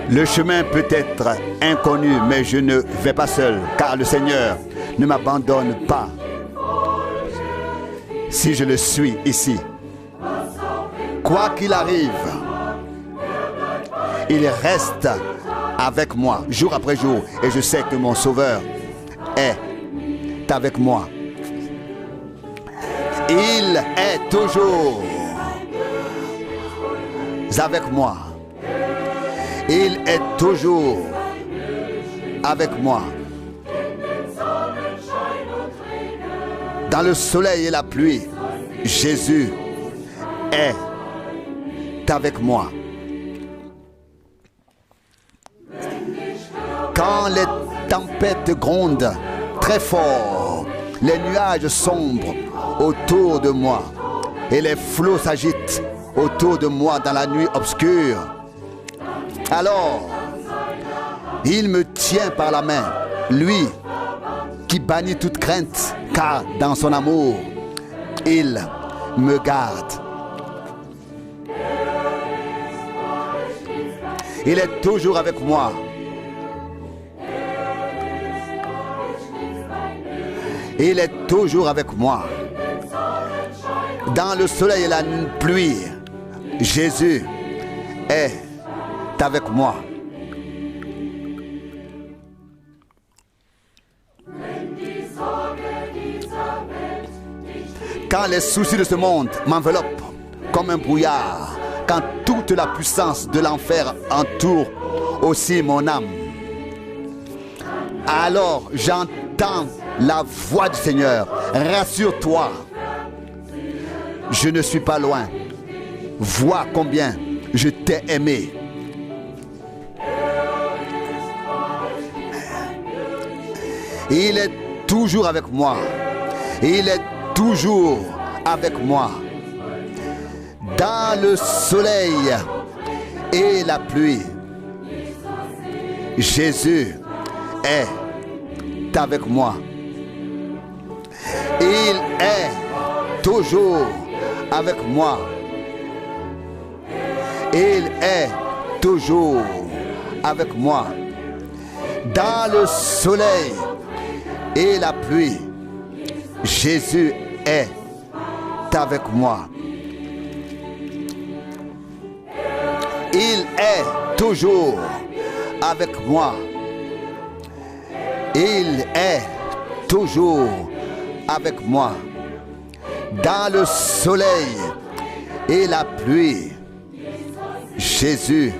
Le chemin peut être inconnu, mais je ne vais pas seul, car le Seigneur ne m'abandonne pas. Si je le suis ici, quoi qu'il arrive, il reste avec moi jour après jour, et je sais que mon Sauveur est avec moi. Il est toujours avec moi. Il est toujours avec moi. Dans le soleil et la pluie, Jésus est avec moi. Quand les tempêtes grondent très fort, les nuages sombrent autour de moi et les flots s'agitent autour de moi dans la nuit obscure, alors il me tient par la main, lui qui bannit toute crainte, car dans son amour, il me garde. Il est toujours avec moi. Il est toujours avec moi. Dans le soleil et la pluie, Jésus est avec moi. Quand les soucis de ce monde m'enveloppent comme un brouillard, quand toute la puissance de l'enfer entoure aussi mon âme, alors j'entends la voix du Seigneur. Rassure-toi, je ne suis pas loin. Vois combien je t'ai aimé. Il est toujours avec moi. Il est toujours avec moi. Dans le soleil et la pluie, Jésus est avec moi. Il est toujours avec moi. Il est toujours avec moi. Dans le soleil et la pluie, Jésus est avec moi. Il est toujours avec moi. Il est toujours avec moi. Dans le soleil et la pluie, Jésus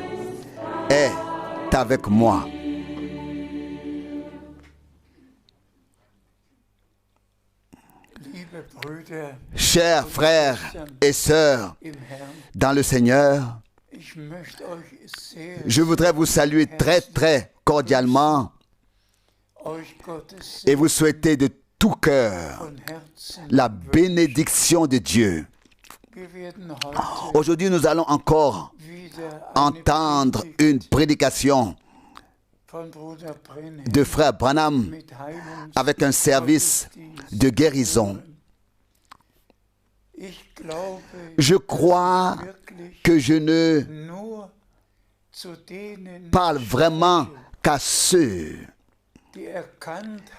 est avec moi. Chers frères et sœurs dans le Seigneur, je voudrais vous saluer très très cordialement et vous souhaiter de tout cœur la bénédiction de Dieu. Aujourd'hui, nous allons encore entendre une prédication de frère Branham avec un service de guérison. Je crois que je ne parle vraiment qu'à ceux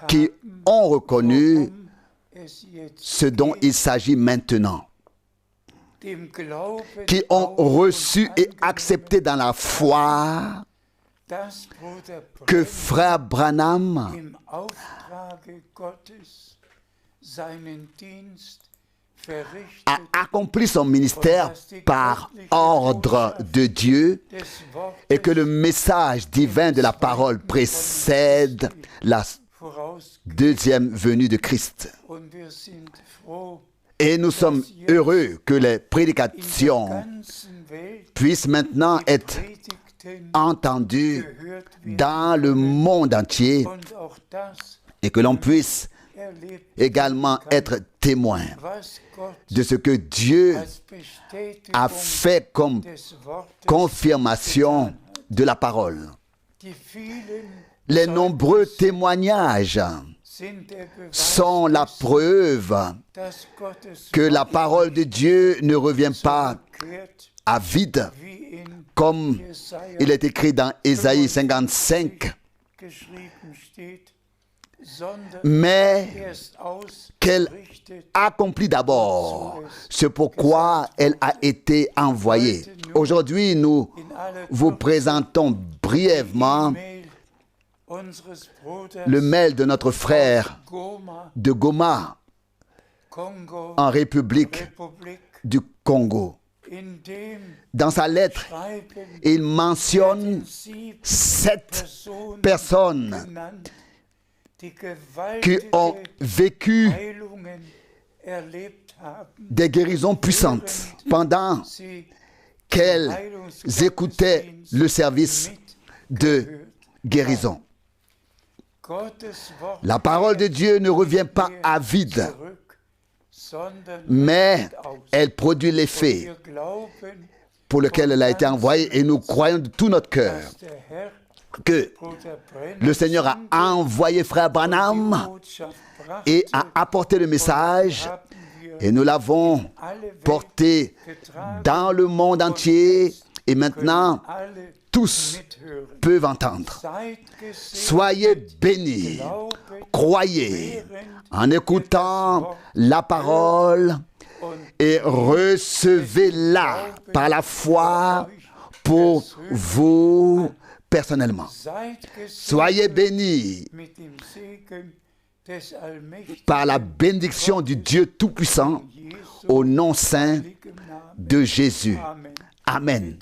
qui ont reconnu ce dont il s'agit maintenant, qui ont reçu et accepté dans la foi que frère Branham a accompli son ministère par ordre de Dieu et que le message divin de la parole précède la deuxième venue de Christ. Et nous sommes heureux que les prédications puissent maintenant être entendues dans le monde entier et que l'on puisse également être témoin de ce que Dieu a fait comme confirmation de la parole. Les nombreux témoignages sont la preuve que la parole de Dieu ne revient pas à vide, comme il est écrit dans Ésaïe 55, mais qu'elle accomplit d'abord ce pourquoi elle a été envoyée. Aujourd'hui, nous vous présentons brièvement le mail de notre frère de Goma, en République du Congo. Dans sa lettre, il mentionne 7 personnes qui ont vécu des guérisons puissantes pendant qu'elles écoutaient le service de guérison. La parole de Dieu ne revient pas à vide, mais elle produit l'effet pour lequel elle a été envoyée, et nous croyons de tout notre cœur que le Seigneur a envoyé frère Branham et a apporté le message, et nous l'avons porté dans le monde entier, et maintenant tous peuvent entendre. Soyez bénis, croyez en écoutant la parole et recevez-la par la foi pour vous personnellement. Soyez bénis par la bénédiction du Dieu Tout-Puissant au nom saint de Jésus. Amen.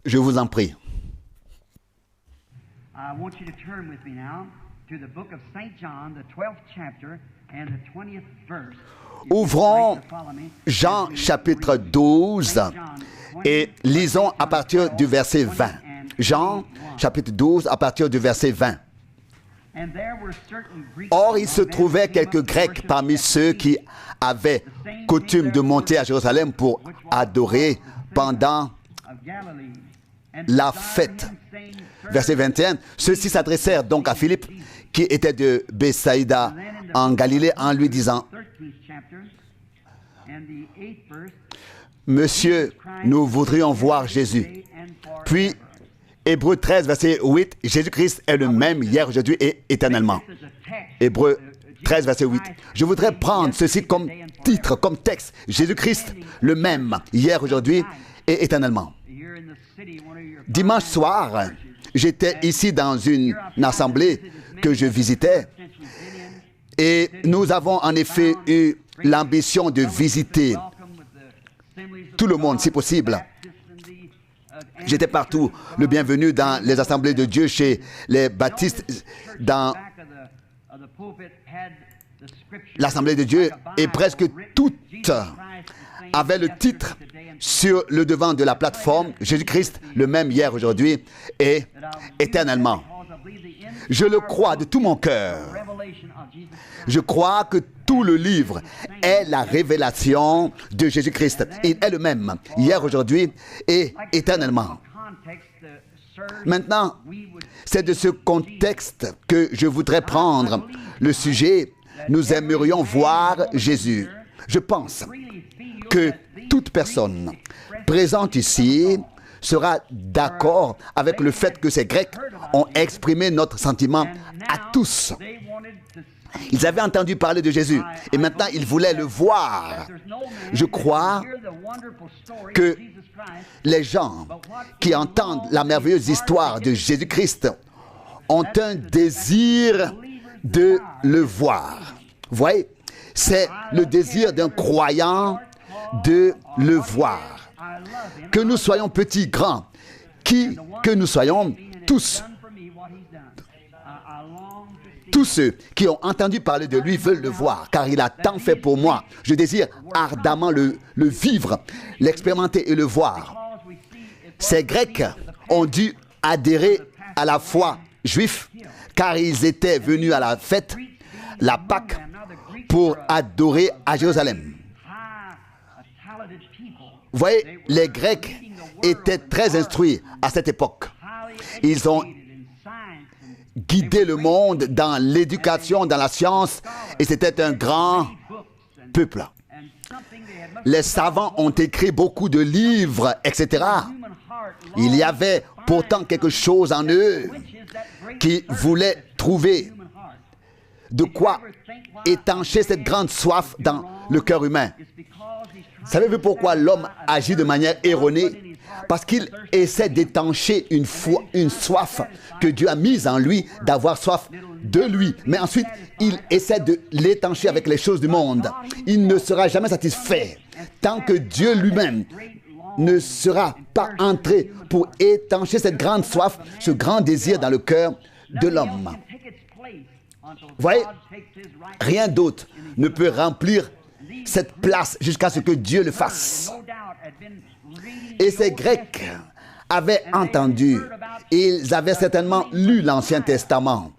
Je vous en prie. I want you to turn with me now to the book of St. John, the 12th chapter and the 20th verse. Ouvrons Jean chapitre 12 et lisons à partir du verset 20. Jean chapitre 12 à partir du verset 20. Or, il se trouvait quelques Grecs parmi ceux qui avaient coutume de monter à Jérusalem pour adorer pendant la fête. Verset 21. Ceux-ci s'adressèrent donc à Philippe, qui était de Bethsaïda en Galilée, en lui disant: Monsieur, nous voudrions voir Jésus. Puis, Hébreux 13, verset 8, Jésus-Christ est le même hier, aujourd'hui et éternellement. Hébreux 13, verset 8. Je voudrais prendre ceci comme titre, comme texte. Jésus-Christ, le même hier, aujourd'hui et éternellement. Dimanche soir, j'étais ici dans une assemblée que je visitais et nous avons en effet eu l'ambition de visiter tout le monde si possible. J'étais partout, le bienvenu dans les assemblées de Dieu, chez les baptistes, dans l'assemblée de Dieu, et presque toutes avaient le titre sur le devant de la plateforme: Jésus-Christ, le même hier, aujourd'hui et éternellement. Je le crois de tout mon cœur. Je crois que tout le livre est la révélation de Jésus-Christ. Il est le même hier, aujourd'hui et éternellement. Maintenant, c'est de ce contexte que je voudrais prendre le sujet. Nous aimerions voir Jésus. Je pense que toute personne présente ici sera d'accord avec le fait que ces Grecs ont exprimé notre sentiment à tous. Ils avaient entendu parler de Jésus et maintenant ils voulaient le voir. Je crois que les gens qui entendent la merveilleuse histoire de Jésus-Christ ont un désir de le voir. Vous voyez, c'est le désir d'un croyant de le voir. Que nous soyons petits, grands, que nous soyons, tous ceux qui ont entendu parler de lui veulent le voir, car il a tant fait pour moi. Je désire ardemment le vivre, l'expérimenter et le voir. Ces Grecs ont dû adhérer à la foi juive, car ils étaient venus à la fête, la Pâque, pour adorer à Jérusalem. Vous voyez, les Grecs étaient très instruits à cette époque. Ils ont guidé le monde dans l'éducation, dans la science, et c'était un grand peuple. Les savants ont écrit beaucoup de livres, etc. Il y avait pourtant quelque chose en eux qui voulait trouver de quoi étancher cette grande soif dans le cœur humain. Savez-vous pourquoi l'homme agit de manière erronée? Parce qu'il essaie d'étancher une soif que Dieu a mise en lui, d'avoir soif de lui. Mais ensuite, il essaie de l'étancher avec les choses du monde. Il ne sera jamais satisfait tant que Dieu lui-même ne sera pas entré pour étancher cette grande soif, ce grand désir dans le cœur de l'homme. Vous voyez, rien d'autre ne peut remplir cette place jusqu'à ce que Dieu le fasse. Et ces Grecs avaient entendu, ils avaient certainement lu l'Ancien Testament.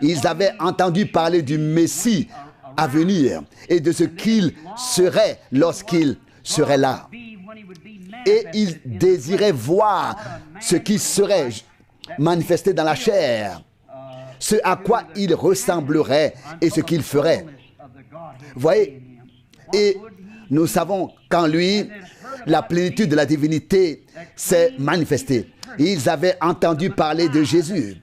Ils avaient entendu parler du Messie à venir et de ce qu'il serait lorsqu'il serait là. Et ils désiraient voir ce qui serait manifesté dans la chair, ce à quoi il ressemblerait et ce qu'il ferait. Vous voyez, et nous savons qu'en lui, la plénitude de la divinité s'est manifestée. Ils avaient entendu parler de Jésus,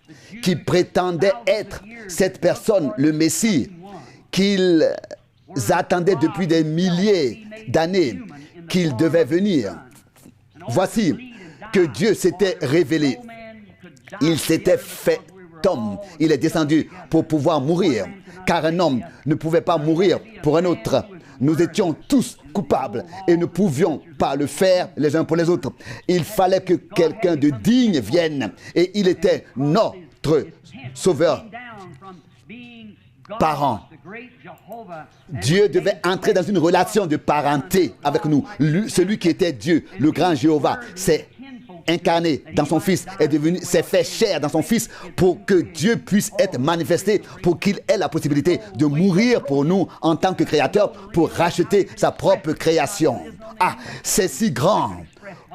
qui prétendait être cette personne, le Messie, qu'ils attendaient depuis des milliers d'années, qu'il devait venir. Voici que Dieu s'était révélé. Il s'était fait homme. Il est descendu pour pouvoir mourir, car un homme ne pouvait pas mourir pour un autre. Nous étions tous coupables et ne pouvions pas le faire les uns pour les autres. Il fallait que quelqu'un de digne vienne et il était notre sauveur parent. Dieu devait entrer dans une relation de parenté avec nous. Celui qui était Dieu, le grand Jéhovah, s'est incarné dans son Fils, s'est fait chair dans son Fils pour que Dieu puisse être manifesté, pour qu'il ait la possibilité de mourir pour nous en tant que créateur, pour racheter sa propre création. Ah, c'est si grand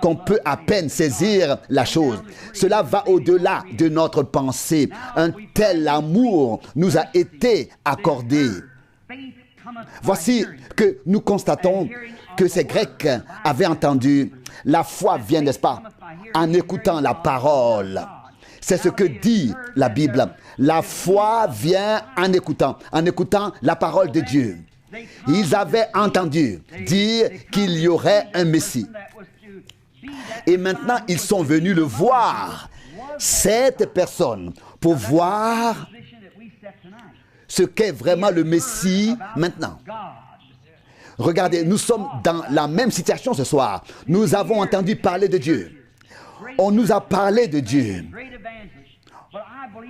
qu'on peut à peine saisir la chose. Cela va au-delà de notre pensée. Un tel amour nous a été accordé. Voici que nous constatons que ces Grecs avaient entendu. La foi vient, n'est-ce pas, en écoutant la parole. C'est ce que dit la Bible. La foi vient en écoutant la parole de Dieu. Ils avaient entendu dire qu'il y aurait un Messie. Et maintenant, ils sont venus le voir, cette personne, pour voir ce qu'est vraiment le Messie maintenant. Regardez, nous sommes dans la même situation ce soir. Nous avons entendu parler de Dieu. On nous a parlé de Dieu.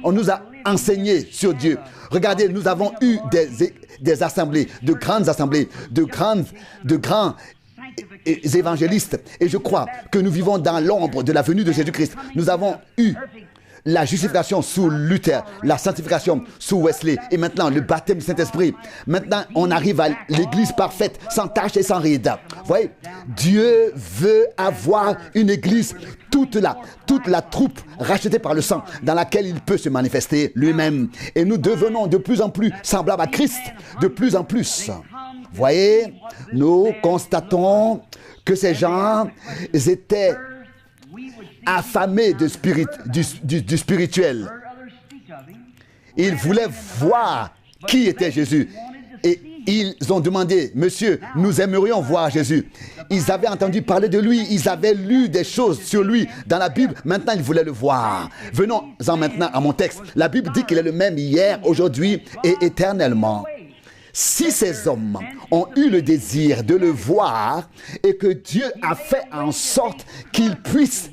On nous a enseigné sur Dieu. Regardez, nous avons eu des assemblées, de grandes assemblées, de grands évangélistes. Et je crois que nous vivons dans l'ombre de la venue de Jésus-Christ. Nous avons eu la justification sous Luther, la sanctification sous Wesley et maintenant le baptême du Saint-Esprit. Maintenant, on arrive à l'église parfaite, sans tache et sans ride. Vous voyez, Dieu veut avoir une église, toute la troupe rachetée par le sang, dans laquelle il peut se manifester lui-même. Et nous devenons de plus en plus semblables à Christ, de plus en plus. Vous voyez, nous constatons que ces gens étaient affamés du spirituel. Ils voulaient voir qui était Jésus. Et ils ont demandé, monsieur, nous aimerions voir Jésus. Ils avaient entendu parler de lui, ils avaient lu des choses sur lui dans la Bible. Maintenant, ils voulaient le voir. Venons-en maintenant à mon texte. La Bible dit qu'il est le même hier, aujourd'hui et éternellement. Si ces hommes ont eu le désir de le voir et que Dieu a fait en sorte qu'ils puissent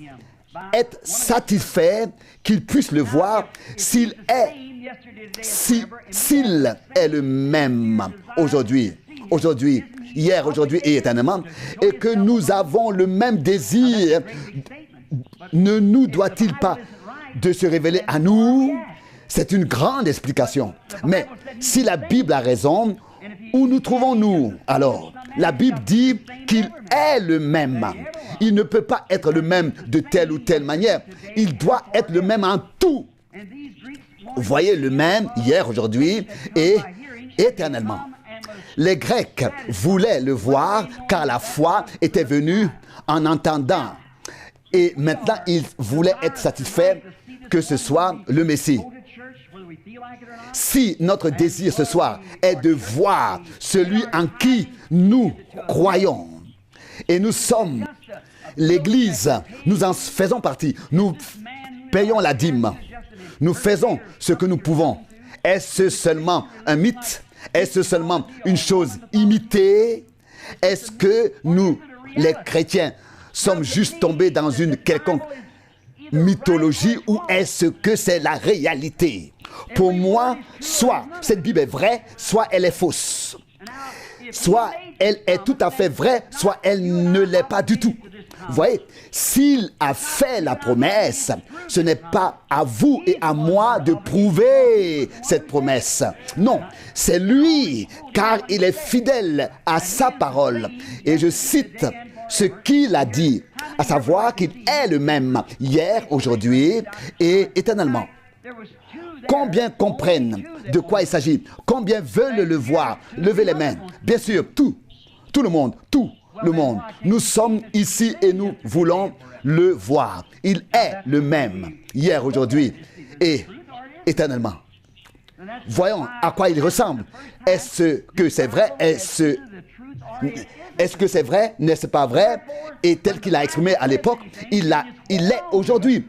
être satisfaits, qu'ils puissent le voir, s'il est le même aujourd'hui, hier, aujourd'hui et éternellement, et que nous avons le même désir, ne nous doit-il pas de se révéler à nous? C'est une grande explication. Mais si la Bible a raison, où nous trouvons-nous alors? La Bible dit qu'il est le même. Il ne peut pas être le même de telle ou telle manière. Il doit être le même en tout. Vous voyez, le même hier, aujourd'hui et éternellement. Les Grecs voulaient le voir car la foi était venue en entendant. Et maintenant, ils voulaient être satisfaits que ce soit le Messie. Si notre désir ce soir est de voir celui en qui nous croyons, et nous sommes l'Église, nous en faisons partie, nous payons la dîme, nous faisons ce que nous pouvons. Est-ce seulement un mythe? Est-ce seulement une chose imitée? Est-ce que nous, les chrétiens, sommes juste tombés dans une quelconque mythologie ou est-ce que c'est la réalité? Pour moi, soit cette Bible est vraie, soit elle est fausse. Soit elle est tout à fait vraie, soit elle ne l'est pas du tout. Vous voyez, s'il a fait la promesse, ce n'est pas à vous et à moi de prouver cette promesse. Non, c'est lui, car il est fidèle à sa parole. Et je cite ce qu'il a dit, à savoir qu'il est le même hier, aujourd'hui et éternellement. Combien comprennent de quoi il s'agit? Combien veulent le voir? Levez les mains. Bien sûr, tout le monde. Nous sommes ici et nous voulons le voir. Il est le même hier, aujourd'hui et éternellement. Voyons à quoi il ressemble. Est-ce que c'est vrai? Est-ce que c'est vrai? N'est-ce pas vrai? Et tel qu'il a exprimé à l'époque, il l'est aujourd'hui.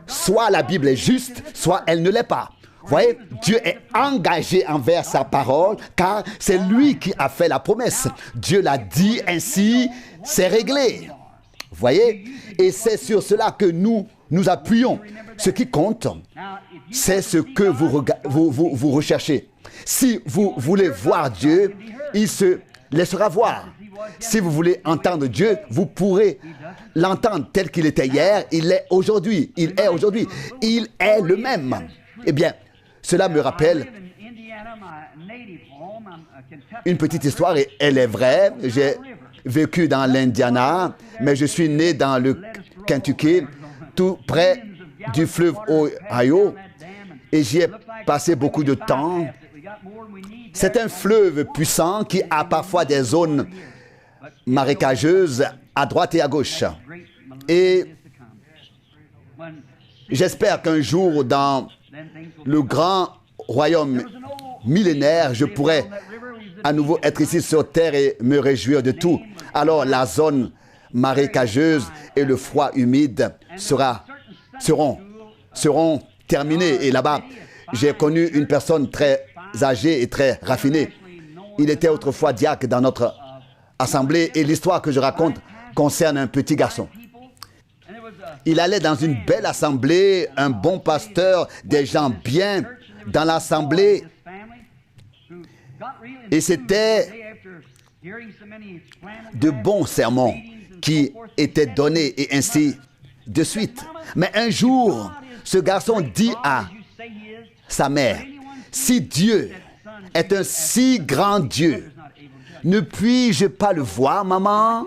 Soit la Bible est juste, soit elle ne l'est pas. Vous voyez, Dieu est engagé envers sa parole, car c'est lui qui a fait la promesse. Dieu l'a dit ainsi, c'est réglé. Vous voyez, et c'est sur cela que nous appuyons. Ce qui compte, c'est ce que vous recherchez. Si vous voulez voir Dieu, il se laissera voir. Si vous voulez entendre Dieu, vous pourrez l'entendre tel qu'il était hier, il est aujourd'hui. Il est aujourd'hui. Il est le même. Eh bien, cela me rappelle une petite histoire et elle est vraie. J'ai vécu dans l'Indiana, mais je suis né dans le Kentucky, tout près du fleuve Ohio, et j'y ai passé beaucoup de temps. C'est un fleuve puissant qui a parfois des zones marécageuses à droite et à gauche. Et j'espère qu'un jour, dans le grand royaume millénaire, je pourrai à nouveau être ici sur terre et me réjouir de tout. Alors la zone marécageuse et le froid humide seront terminés. Et là-bas, j'ai connu une personne très âgée et très raffinée. Il était autrefois diacre dans notre assemblée et l'histoire que je raconte concerne un petit garçon. Il allait dans une belle assemblée, un bon pasteur, des gens bien dans l'assemblée. Et c'était de bons sermons qui étaient donnés et ainsi de suite. Mais un jour, ce garçon dit à sa mère, « Si Dieu est un si grand Dieu, ne puis-je pas le voir, maman ?»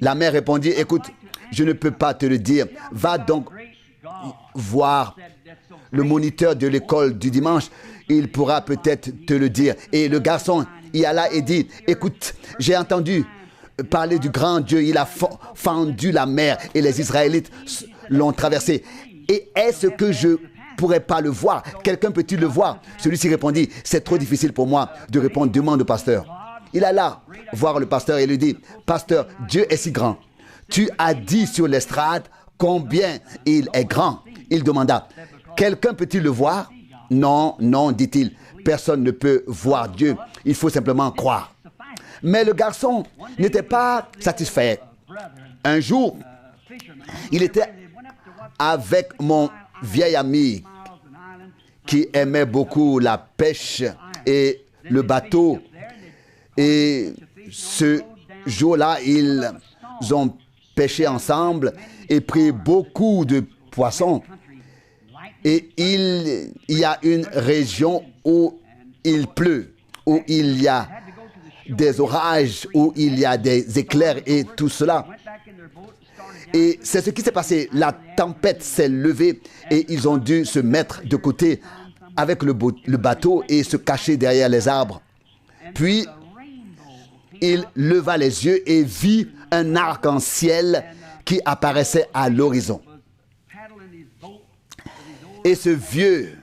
La mère répondit, « Écoute, je ne peux pas te le dire. Va donc voir le moniteur de l'école du dimanche. Il pourra peut-être te le dire. » Et le garçon y alla et dit, « Écoute, j'ai entendu parler du grand Dieu. Il a fendu la mer et les Israélites l'ont traversé. Et est-ce que je pourrais pas le voir? Quelqu'un peut-il le voir? » Celui-ci répondit, « C'est trop difficile pour moi de répondre. Demande au pasteur. » Il alla voir le pasteur et lui dit, « Pasteur, Dieu est si grand. Tu as dit sur l'estrade combien il est grand. » Il demanda, « Quelqu'un peut-il le voir? » « Non, non, dit-il. Personne ne peut voir Dieu. Il faut simplement croire. » Mais le garçon n'était pas satisfait. Un jour, il était avec mon vieil ami qui aimait beaucoup la pêche et le bateau. Et ce jour-là, ils ont pêché ensemble et pris beaucoup de poissons. Et il y a une région où il pleut, où il y a des orages, où il y a des éclairs et tout cela. Et c'est ce qui s'est passé. La tempête s'est levée et ils ont dû se mettre de côté avec le bateau et se cacher derrière les arbres. Puis, il leva les yeux et vit un arc-en-ciel qui apparaissait à l'horizon. Et ce vieux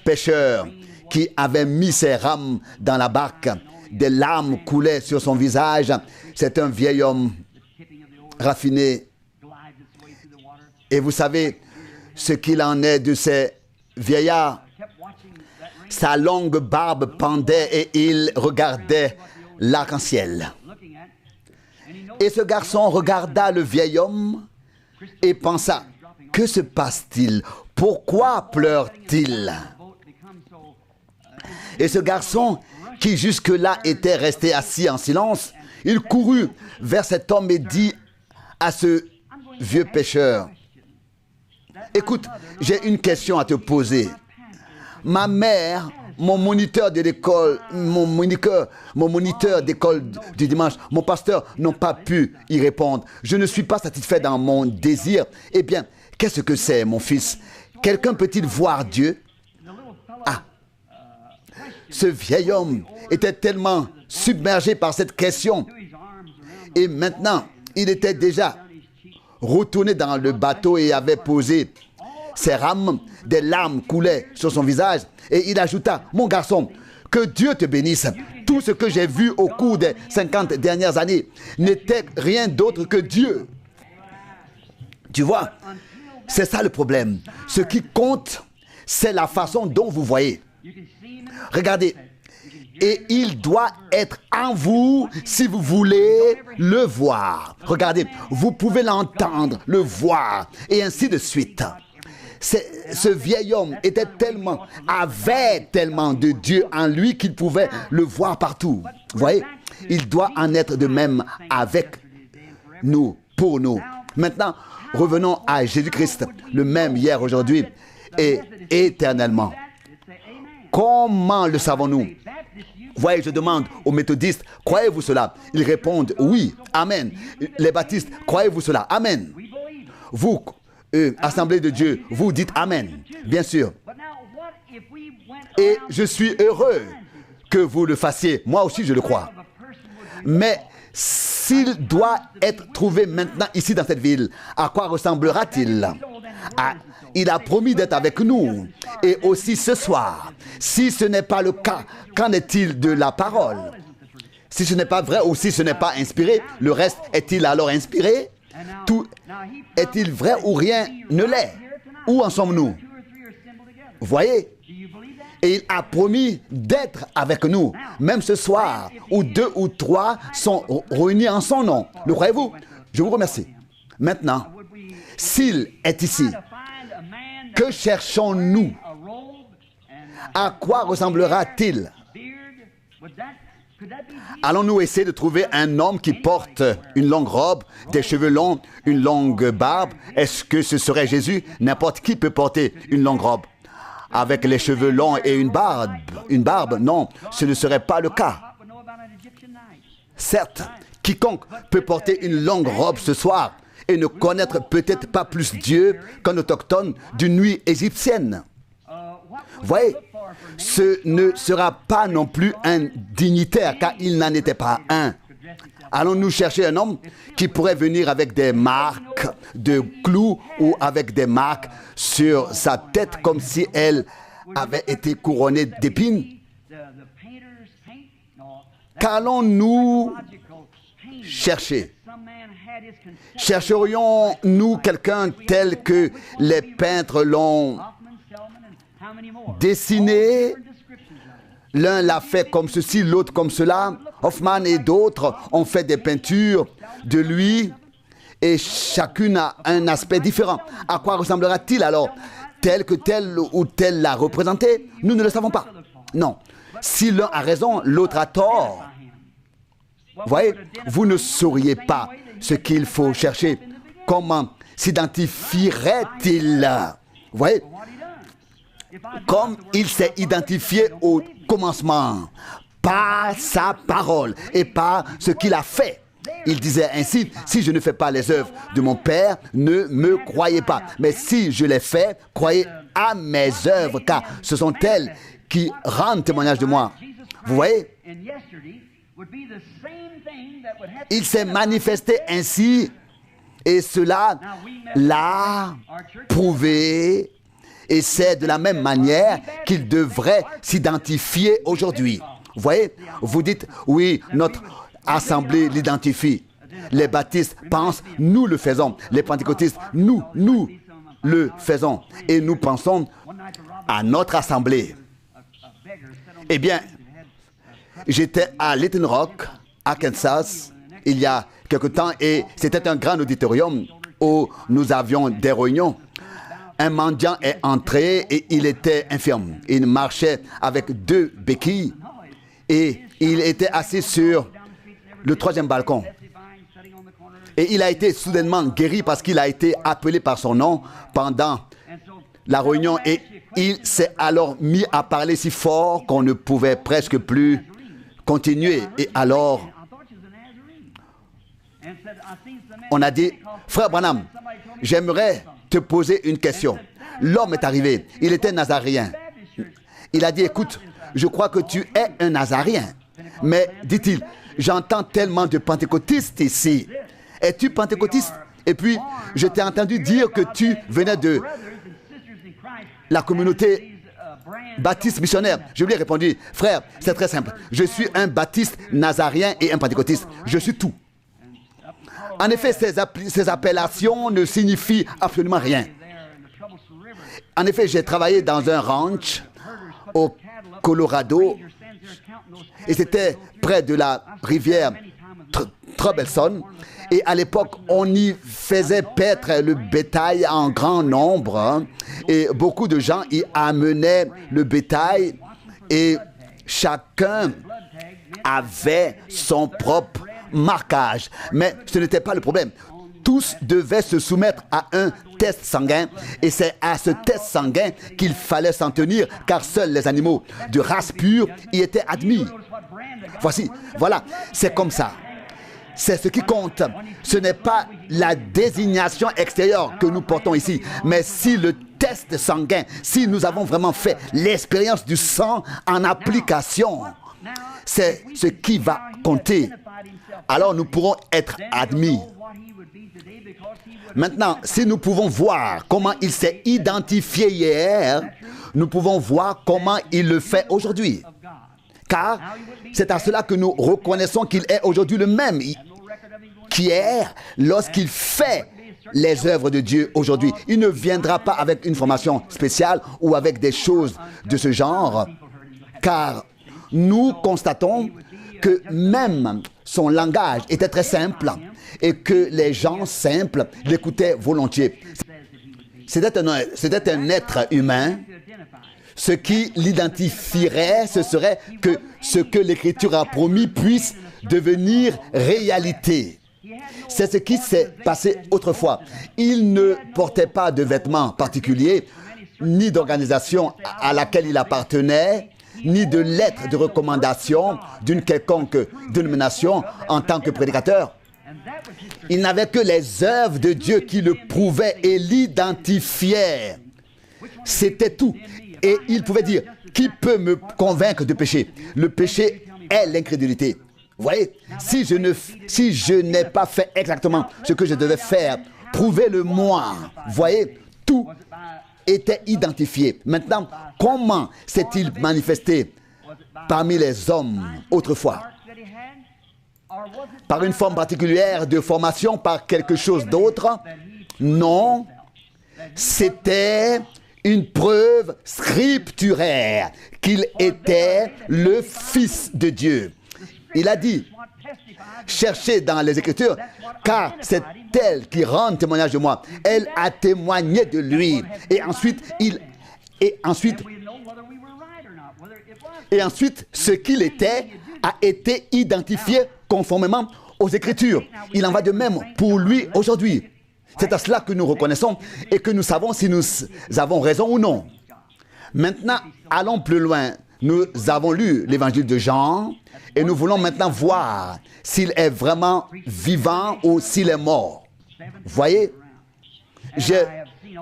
pêcheur qui avait mis ses rames dans la barque, des larmes coulaient sur son visage. C'est un vieil homme raffiné. Et vous savez ce qu'il en est de ces vieillards. Sa longue barbe pendait et il regardait l'arc-en-ciel. Et ce garçon regarda le vieil homme et pensa, que se passe-t-il? Pourquoi pleure-t-il? Et ce garçon, qui jusque-là était resté assis en silence, il courut vers cet homme et dit à ce vieux pêcheur, écoute, j'ai une question à te poser. Ma mère, mon moniteur de l'école, mon moniteur d'école du dimanche, mon pasteur n'ont pas pu y répondre. Je ne suis pas satisfait dans mon désir. Eh bien, qu'est-ce que c'est, mon fils? Quelqu'un peut-il voir Dieu? Ah! Ce vieil homme était tellement submergé par cette question. Et maintenant, il était déjà retourné dans le bateau et avait posé ses rames. Des larmes coulaient sur son visage. Et il ajouta, mon garçon, que Dieu te bénisse. Tout ce que j'ai vu au cours des 50 dernières années n'était rien d'autre que Dieu. Tu vois, c'est ça le problème. Ce qui compte, c'est la façon dont vous voyez. Regardez, et il doit être en vous si vous voulez le voir. Regardez, vous pouvez l'entendre, le voir, et ainsi de suite. Ce vieil homme avait tellement de Dieu en lui qu'il pouvait le voir partout. Vous voyez, il doit en être de même avec nous, pour nous. Maintenant, revenons à Jésus-Christ, le même hier, aujourd'hui et éternellement. Comment le savons-nous? Voyez, je demande aux méthodistes, croyez-vous cela? Ils répondent oui, amen. Les baptistes, croyez-vous cela? Amen. Vous, Assemblée de Dieu, vous dites amen, bien sûr. Et je suis heureux que vous le fassiez. Moi aussi, je le crois. Mais s'il doit être trouvé maintenant ici dans cette ville, à quoi ressemblera-t-il? Il a promis d'être avec nous. Et aussi ce soir, si ce n'est pas le cas, qu'en est-il de la parole? Si ce n'est pas vrai ou si ce n'est pas inspiré, le reste est-il alors inspiré? Tout est-il vrai ou rien ne l'est? Où en sommes-nous? Vous voyez? Et il a promis d'être avec nous, même ce soir, où 2 ou 3 sont réunis en son nom. Le croyez-vous? Je vous remercie. Maintenant, s'il est ici, que cherchons-nous? À quoi ressemblera-t-il? Allons-nous essayer de trouver un homme qui porte une longue robe, des cheveux longs, une longue barbe? Est-ce que ce serait Jésus? N'importe qui peut porter une longue robe. Avec les cheveux longs et une barbe, non, ce ne serait pas le cas. Certes, quiconque peut porter une longue robe ce soir et ne connaître peut-être pas plus Dieu qu'un autochtone d'une nuit égyptienne. Voyez, ce ne sera pas non plus un dignitaire, car il n'en était pas un. Allons-nous chercher un homme qui pourrait venir avec des marques de clous ou avec des marques sur sa tête comme si elle avait été couronnée d'épines? Qu'allons-nous chercher? Chercherions-nous quelqu'un tel que les peintres l'ont dessiné? L'un l'a fait comme ceci, l'autre comme cela. Hoffman et d'autres ont fait des peintures de lui et chacune a un aspect différent. À quoi ressemblera-t-il alors? Tel que tel ou tel l'a représenté? Nous ne le savons pas. Non. Si l'un a raison, l'autre a tort. Vous voyez, vous ne sauriez pas ce qu'il faut chercher. Comment s'identifierait-il? Vous voyez, comme il s'est identifié au commencement, par sa parole et par ce qu'il a fait. Il disait ainsi, si je ne fais pas les œuvres de mon Père, ne me croyez pas. Mais si je les fais, croyez à mes œuvres, car ce sont elles qui rendent témoignage de moi. Vous voyez? Il s'est manifesté ainsi et cela l'a prouvé. Et c'est de la même manière qu'il devrait s'identifier aujourd'hui. Vous voyez, vous dites, oui, notre assemblée l'identifie. Les baptistes pensent, nous le faisons. Les pentecôtistes, nous le faisons. Et nous pensons à notre assemblée. Eh bien, j'étais à Little Rock, à Kansas, il y a quelque temps, et c'était un grand auditorium où nous avions des réunions. Un mendiant est entré et il était infirme. Il marchait avec 2 béquilles et il était assis sur le 3e balcon. Et il a été soudainement guéri parce qu'il a été appelé par son nom pendant la réunion. Et il s'est alors mis à parler si fort qu'on ne pouvait presque plus continuer. Et alors, on a dit, frère Branham, j'aimerais te poser une question. L'homme est arrivé, il était nazaréen. Il a dit, écoute, je crois que tu es un nazaréen. Mais, dit-il, j'entends tellement de pentecôtistes ici. Es-tu pentecôtiste? Et puis, je t'ai entendu dire que tu venais de la communauté baptiste missionnaire. Je lui ai répondu, frère, c'est très simple. Je suis un baptiste nazaréen et un pentecôtiste. Je suis tout. En effet, ces appellations ne signifient absolument rien. En effet, j'ai travaillé dans un ranch au Colorado et c'était près de la rivière Troublesome. Et à l'époque, on y faisait paître le bétail en grand nombre et beaucoup de gens y amenaient le bétail et chacun avait son propre marquage. Mais ce n'était pas le problème. Tous devaient se soumettre à un test sanguin et c'est à ce test sanguin qu'il fallait s'en tenir car seuls les animaux de race pure y étaient admis. Voilà, c'est comme ça. C'est ce qui compte. Ce n'est pas la désignation extérieure que nous portons ici, mais si le test sanguin, si nous avons vraiment fait l'expérience du sang en application, c'est ce qui va compter. Alors nous pourrons être admis. Maintenant, si nous pouvons voir comment il s'est identifié hier, nous pouvons voir comment il le fait aujourd'hui. Car c'est à cela que nous reconnaissons qu'il est aujourd'hui le même qu'hier lorsqu'il fait les œuvres de Dieu aujourd'hui. Il ne viendra pas avec une formation spéciale ou avec des choses de ce genre, car nous constatons que même son langage était très simple et que les gens simples l'écoutaient volontiers. C'était un être humain. Ce qui l'identifierait, ce serait que ce que l'Écriture a promis puisse devenir réalité. C'est ce qui s'est passé autrefois. Il ne portait pas de vêtements particuliers, ni d'organisation à laquelle il appartenait, ni de lettres de recommandation d'une quelconque dénomination en tant que prédicateur. Il n'avait que les œuvres de Dieu qui le prouvaient et l'identifiaient. C'était tout. Et il pouvait dire, qui peut me convaincre de péché? Le péché est l'incrédulité. Vous voyez, si je n'ai pas fait exactement ce que je devais faire, prouvez-le-moi. Vous voyez, tout était identifié. Maintenant, comment s'est-il manifesté parmi les hommes autrefois? Par une forme particulière de formation, par quelque chose d'autre? Non, c'était une preuve scripturaire qu'il était le Fils de Dieu. Il a dit, cherchez dans les Écritures, car c'est elle qui rend témoignage de moi. Elle a témoigné de lui. Et ensuite, ce qu'il était a été identifié conformément aux Écritures. Il en va de même pour lui aujourd'hui. C'est à cela que nous reconnaissons et que nous savons si nous avons raison ou non. Maintenant, allons plus loin. Nous avons lu l'évangile de Jean et nous voulons maintenant voir s'il est vraiment vivant ou s'il est mort. Vous voyez, j'ai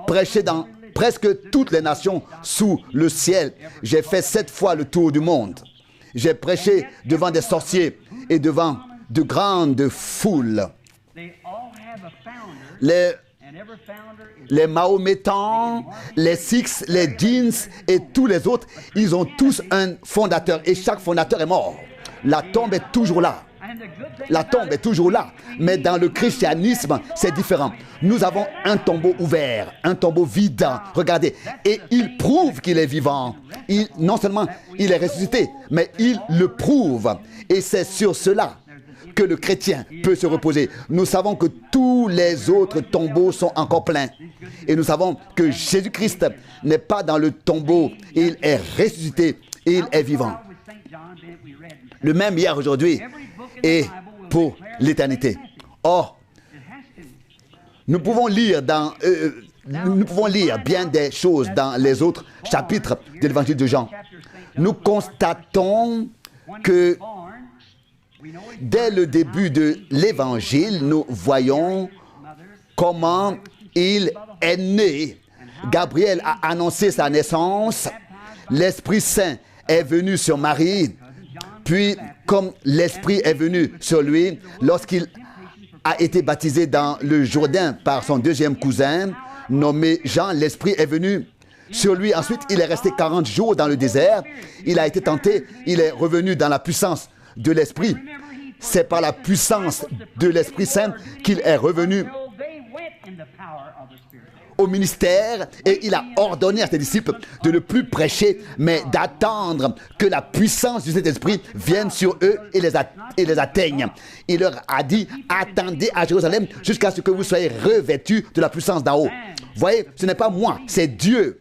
prêché dans presque toutes les nations sous le ciel. J'ai fait 7 fois le tour du monde. j'ai prêché devant des sorciers et devant de grandes foules. Les Mahométans, les Sikhs, les Jeans et tous les autres, ils ont tous un fondateur et chaque fondateur est mort. La tombe est toujours là. La tombe est toujours là. Mais dans le christianisme, c'est différent. Nous avons un tombeau ouvert, un tombeau vide. Regardez. Et il prouve qu'il est vivant. Non seulement il est ressuscité, mais il le prouve. Et c'est sur cela que le chrétien peut se reposer. Nous savons que tous les autres tombeaux sont encore pleins. Et nous savons que Jésus-Christ n'est pas dans le tombeau. Il est ressuscité et il est vivant. Le même hier, aujourd'hui et pour l'éternité. Or, nous pouvons lire bien des choses dans les autres chapitres de l'évangile de Jean. Nous constatons que dès le début de l'évangile, nous voyons comment il est né. Gabriel a annoncé sa naissance. L'Esprit Saint est venu sur Marie. Puis, comme l'Esprit est venu sur lui, lorsqu'il a été baptisé dans le Jourdain par son deuxième cousin, nommé Jean, l'Esprit est venu sur lui. Ensuite, il est resté 40 jours dans le désert. Il a été tenté. Il est revenu dans la puissance de l'Esprit. C'est par la puissance de l'Esprit Saint qu'il est revenu au ministère et il a ordonné à ses disciples de ne plus prêcher, mais d'attendre que la puissance du Saint-Esprit vienne sur eux et les atteigne. Il leur a dit, attendez à Jérusalem jusqu'à ce que vous soyez revêtus de la puissance d'en haut. Vous voyez, ce n'est pas moi, c'est Dieu.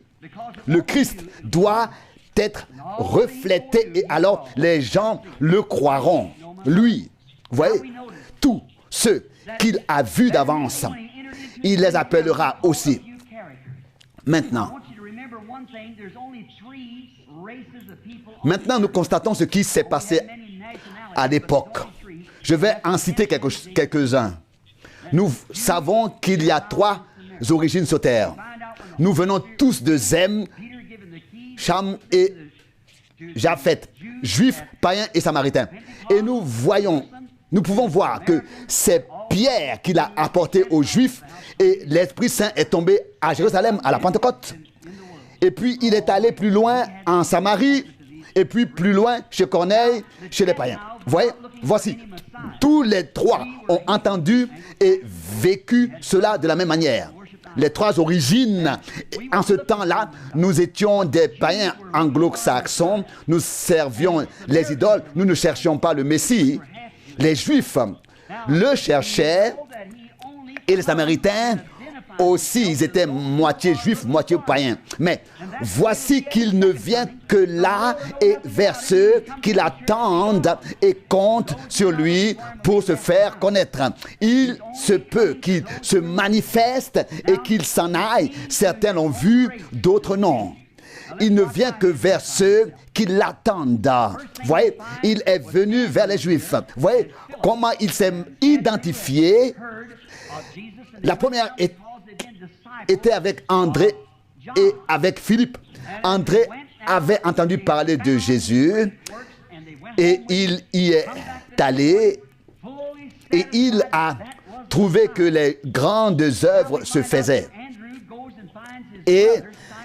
Le Christ doit être reflété et alors les gens le croiront. Lui, vous voyez, tous ceux qu'il a vus d'avance, il les appellera aussi. Maintenant, nous constatons ce qui s'est passé à l'époque. Je vais en citer quelques-uns. Nous savons qu'il y a 3 origines sur terre. Nous venons tous de Zem, Cham et Japheth, juifs, païens et samaritains. Et nous pouvons voir que c'est Pierre qui l'a apporté aux Juifs et l'Esprit Saint est tombé à Jérusalem à la Pentecôte. Et puis il est allé plus loin en Samarie et puis plus loin chez Corneille, chez les païens. Vous voyez, voici, tous les 3 ont entendu et vécu cela de la même manière. Les 3 origines. En ce temps-là, nous étions des païens anglo-saxons, nous servions les idoles, nous ne cherchions pas le Messie. Les Juifs le cherchaient et les Samaritains aussi, ils étaient moitié juifs, moitié païens. Mais voici qu'il ne vient que là et vers ceux qui l'attendent et comptent sur lui pour se faire connaître. Il se peut qu'il se manifeste et qu'il s'en aille. Certains l'ont vu, d'autres non. Il ne vient que vers ceux qui l'attendent. Vous voyez, il est venu vers les Juifs. Vous voyez comment il s'est identifié. La première était avec André et avec Philippe. André avait entendu parler de Jésus et il y est allé et il a trouvé que les grandes œuvres se faisaient. Et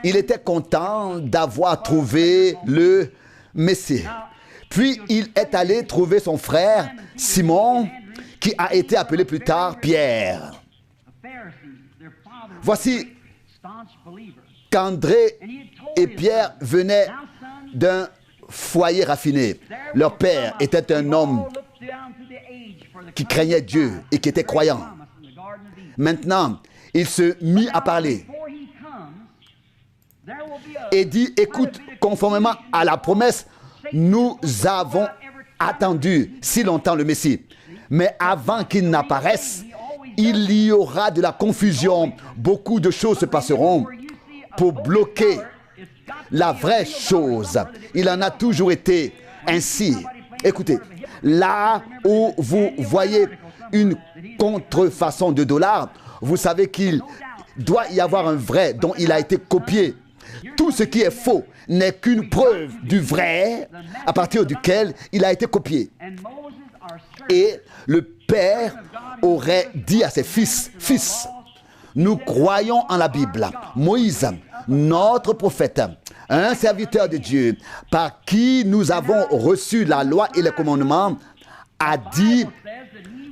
il était content d'avoir trouvé le Messie. Puis il est allé trouver son frère Simon, qui a été appelé plus tard Pierre. Voici qu'André et Pierre venaient d'un foyer raffiné. Leur père était un homme qui craignait Dieu et qui était croyant. Maintenant, il se mit à parler et dit, écoute, conformément à la promesse, nous avons attendu si longtemps le Messie. Mais avant qu'il n'apparaisse, il y aura de la confusion. Beaucoup de choses se passeront pour bloquer la vraie chose. Il en a toujours été ainsi. Écoutez, là où vous voyez une contrefaçon de dollar, vous savez qu'il doit y avoir un vrai dont il a été copié. tout ce qui est faux n'est qu'une preuve du vrai à partir duquel il a été copié. Et le Père aurait dit à ses fils, « Fils, nous croyons en la Bible. Moïse, notre prophète, un serviteur de Dieu, par qui nous avons reçu la loi et les commandements, a dit,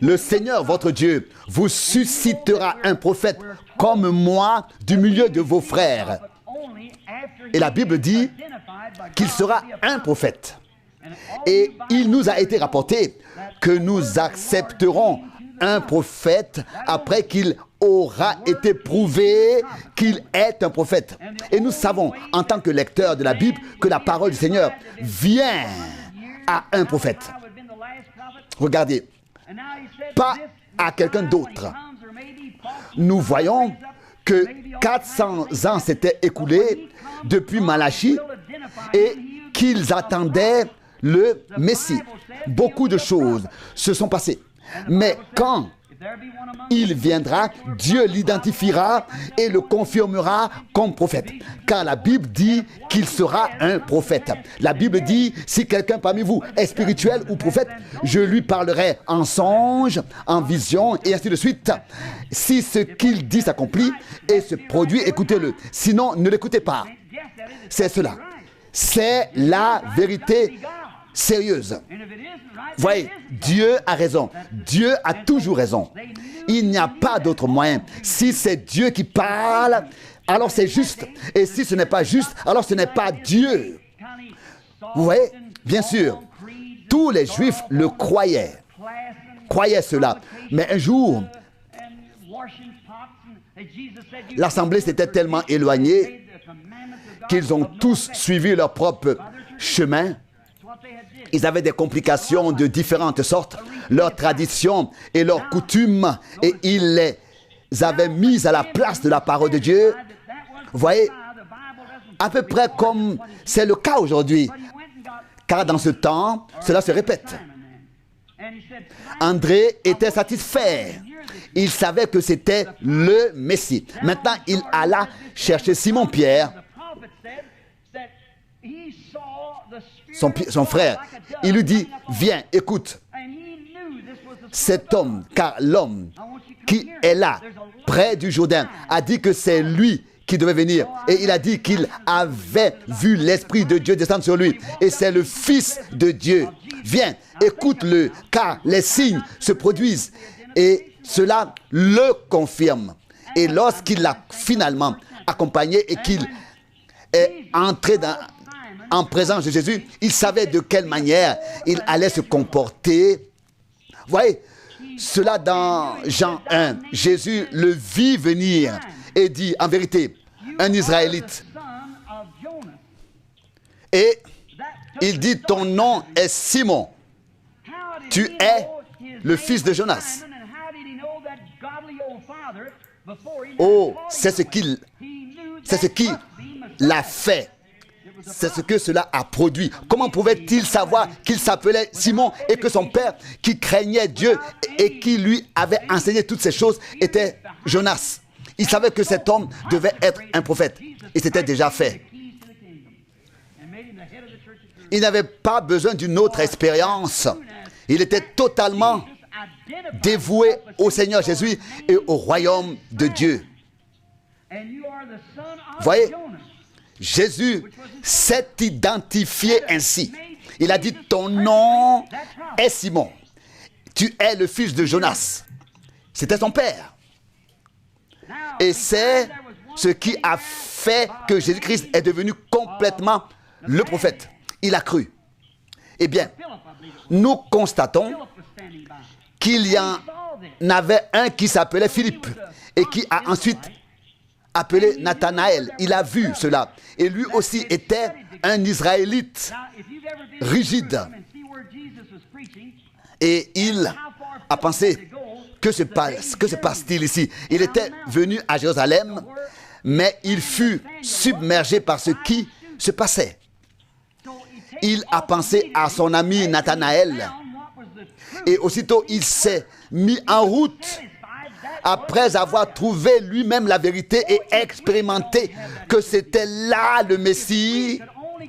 le Seigneur votre Dieu vous suscitera un prophète comme moi du milieu de vos frères. » Et la Bible dit qu'il sera un prophète. Et il nous a été rapporté que nous accepterons un prophète après qu'il aura été prouvé qu'il est un prophète. Et nous savons, en tant que lecteurs de la Bible, que la parole du Seigneur vient à un prophète. Regardez, pas à quelqu'un d'autre. Nous voyons que 400 ans s'étaient écoulés depuis Malachie et qu'ils attendaient le Messie. Beaucoup de choses se sont passées. Mais quand il viendra, Dieu l'identifiera et le confirmera comme prophète. Car la Bible dit qu'il sera un prophète. La Bible dit, si quelqu'un parmi vous est spirituel ou prophète, je lui parlerai en songe, en vision, et ainsi de suite. Si ce qu'il dit s'accomplit et se produit, écoutez-le. Sinon, ne l'écoutez pas. C'est cela. C'est la vérité sérieuse. Voyez, Dieu a raison. Dieu a toujours raison. Il n'y a pas d'autre moyen. Si c'est Dieu qui parle, alors c'est juste. Et si ce n'est pas juste, alors ce n'est pas Dieu. Vous voyez, bien sûr, tous les Juifs le croyaient cela. Mais un jour, l'assemblée s'était tellement éloignée qu'ils ont tous suivi leur propre chemin. Ils avaient des complications de différentes sortes, leurs traditions et leurs coutumes, et ils les avaient mises à la place de la parole de Dieu. Vous voyez, à peu près comme c'est le cas aujourd'hui, car dans ce temps, cela se répète. André était satisfait. Il savait que c'était le Messie. Maintenant, il alla chercher Simon-Pierre, son frère. Il lui dit, viens, écoute. Cet homme, car l'homme qui est là, près du Jourdain, a dit que c'est lui qui devait venir. Et il a dit qu'il avait vu l'Esprit de Dieu descendre sur lui. Et c'est le Fils de Dieu. Viens, écoute-le, car les signes se produisent. Et cela le confirme. Et lorsqu'il l'a finalement accompagné et qu'il est entré en présence de Jésus, il savait de quelle manière il allait se comporter. Vous voyez, cela dans Jean 1, Jésus le vit venir et dit, en vérité, un Israélite. Et il dit, ton nom est Simon. Tu es le fils de Jonas. Oh, c'est ce qui l'a fait. C'est ce que cela a produit. Comment pouvait-il savoir qu'il s'appelait Simon et que son père, qui craignait Dieu et qui lui avait enseigné toutes ces choses, était Jonas? Il savait que cet homme devait être un prophète. Et c'était déjà fait. Il n'avait pas besoin d'une autre expérience. Il était totalement dévoué au Seigneur Jésus et au royaume de Dieu. Vous voyez, Jésus s'est identifié ainsi. Il a dit, ton nom est Simon. Tu es le fils de Jonas. C'était son père. Et c'est ce qui a fait que Jésus-Christ est devenu complètement le prophète. Il a cru. Eh bien, nous constatons qu'il y en avait un qui s'appelait Philippe et qui a ensuite appelé Nathanaël. Il a vu cela. Et lui aussi était un Israélite rigide. Et il a pensé, que se passe-t-il ici? Il était venu à Jérusalem, mais il fut submergé par ce qui se passait. Il a pensé à son ami Nathanaël. Et aussitôt, il s'est mis en route après avoir trouvé lui-même la vérité et expérimenté que c'était là le Messie.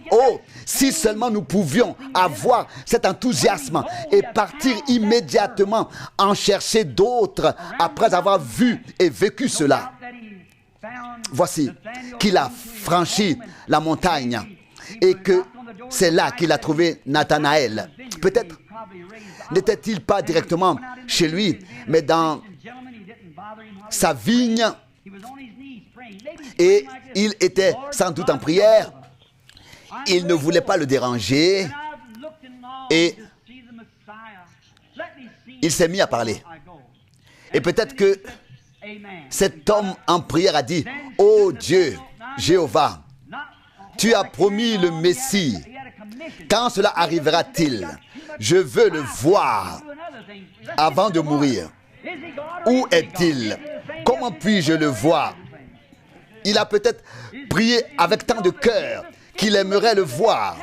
Oh, si seulement nous pouvions avoir cet enthousiasme et partir immédiatement en chercher d'autres après avoir vu et vécu cela. Voici qu'il a franchi la montagne et que c'est là qu'il a trouvé Nathanaël. Peut-être n'était-il pas directement chez lui, mais dans sa vigne, et il était sans doute en prière. Il ne voulait pas le déranger et il s'est mis à parler. Et peut-être que cet homme en prière a dit: « Oh Dieu, Jéhovah, tu as promis le Messie. Quand cela arrivera-t-il? Je veux le voir avant de mourir. Où est-il? Comment puis-je le voir? » Il a peut-être prié avec tant de cœur qu'il aimerait le voir.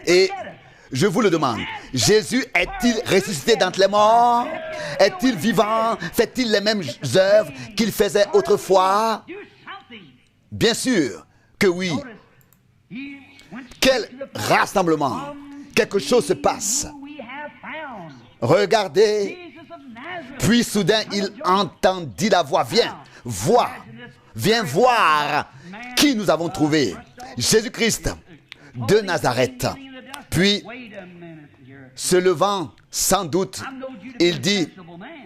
Et je vous le demande, Jésus est-il ressuscité d'entre les morts? Est-il vivant? Fait-il les mêmes œuvres qu'il faisait autrefois? Bien sûr que oui. Quel rassemblement! Quelque chose se passe. Regardez. Puis soudain, il entendit la voix. Viens, vois. Viens voir qui nous avons trouvé. Jésus-Christ de Nazareth. Puis, se levant, sans doute, il dit: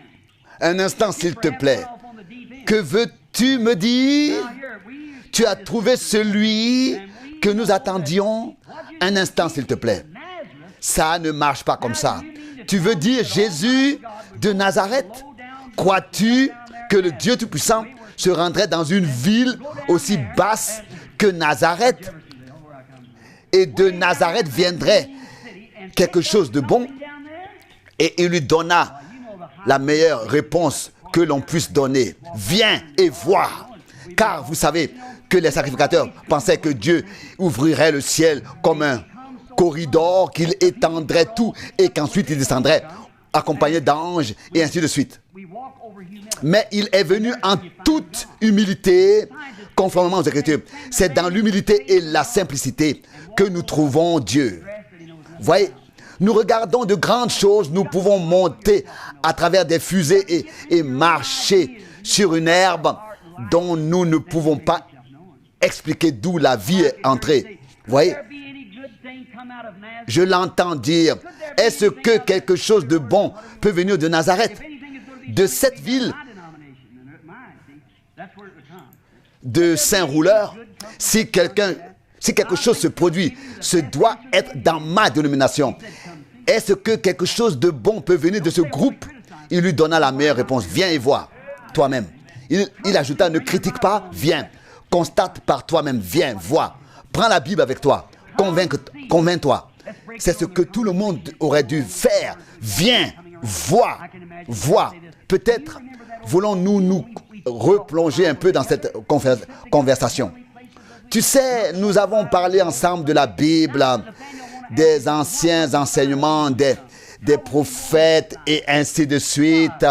« Un instant, s'il te plaît. Que veux-tu me dire? Tu as trouvé celui que nous attendions? Un instant, s'il te plaît. Ça ne marche pas comme ça. Tu veux dire Jésus de Nazareth? Crois-tu que le Dieu Tout-Puissant se rendrait dans une ville aussi basse que Nazareth? Et de Nazareth viendrait quelque chose de bon? » Et il lui donna la meilleure réponse que l'on puisse donner. « Viens et vois. » Car vous savez que les sacrificateurs pensaient que Dieu ouvrirait le ciel comme un corridor, qu'il étendrait tout et qu'ensuite il descendrait accompagné d'anges et ainsi de suite. Mais il est venu en toute humilité, conformément aux Écritures. C'est dans l'humilité et la simplicité que nous trouvons Dieu. Voyez, nous regardons de grandes choses, nous pouvons monter à travers des fusées et marcher sur une herbe dont nous ne pouvons pas expliquer d'où la vie est entrée. Voyez, je l'entends dire: est-ce que quelque chose de bon peut venir de Nazareth, de cette ville de Saint-Rouleur? Si quelque chose se produit, ce doit être dans ma dénomination. Est-ce que quelque chose de bon peut venir de ce groupe? Il lui donna la meilleure réponse: viens et vois toi-même. Il ajouta: ne critique pas, viens. Constate par toi-même, viens, vois. Prends la Bible avec toi. Convainc-toi. C'est ce que tout le monde aurait dû faire. Viens, vois, vois. Peut-être voulons-nous nous replonger un peu dans cette conversation. Tu sais, nous avons parlé ensemble de la Bible, des anciens enseignements, des prophètes et ainsi de suite.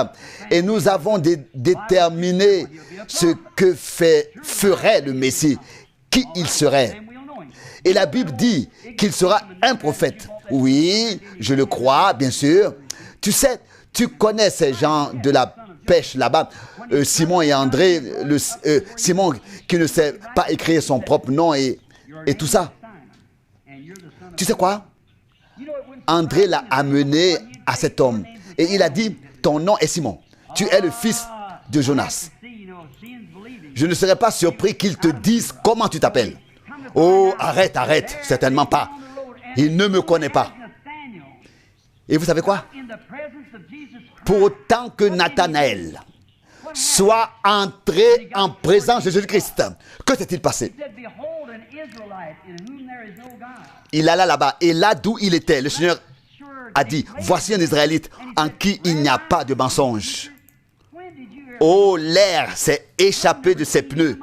Et nous avons déterminé ce que ferait le Messie, qui il serait. Et la Bible dit qu'il sera un prophète. Oui, je le crois, bien sûr. Tu sais, tu connais ces gens de la pêche là-bas, Simon et André, Simon qui ne sait pas écrire son propre nom et tout ça. Tu sais quoi? André l'a amené à cet homme et il a dit: ton nom est Simon, tu es le fils de Jonas. Je ne serais pas surpris qu'il te dise comment tu t'appelles. Oh, arrête, certainement pas. Il ne me connaît pas. Et vous savez quoi? Pour autant que Nathanaël soit entré en présence de Jésus-Christ, que s'est-il passé? Il alla là-bas, et là d'où il était, le Seigneur a dit: voici un Israélite en qui il n'y a pas de mensonge. Oh, l'air s'est échappé de ses pneus.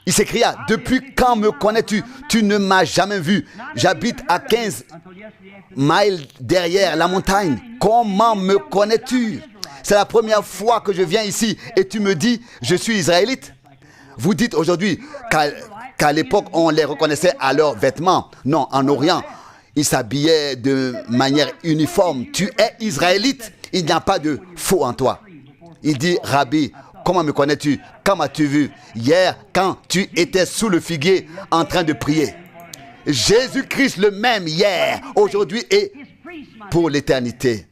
Il s'écria: depuis quand me connais-tu? Tu ne m'as jamais vu. J'habite à 15 miles derrière la montagne. Comment me connais-tu? c'est la première fois que je viens ici et tu me dis, je suis israélite. Vous dites aujourd'hui qu'à l'époque, on les reconnaissait à leurs vêtements. Non, en Orient, ils s'habillaient de manière uniforme. Tu es israélite, il n'y a pas de faux en toi. Il dit, Rabbi, comment me connais-tu? Quand m'as-tu vu? Hier, quand tu étais sous le figuier en train de prier. Jésus-Christ le même hier, aujourd'hui et pour l'éternité.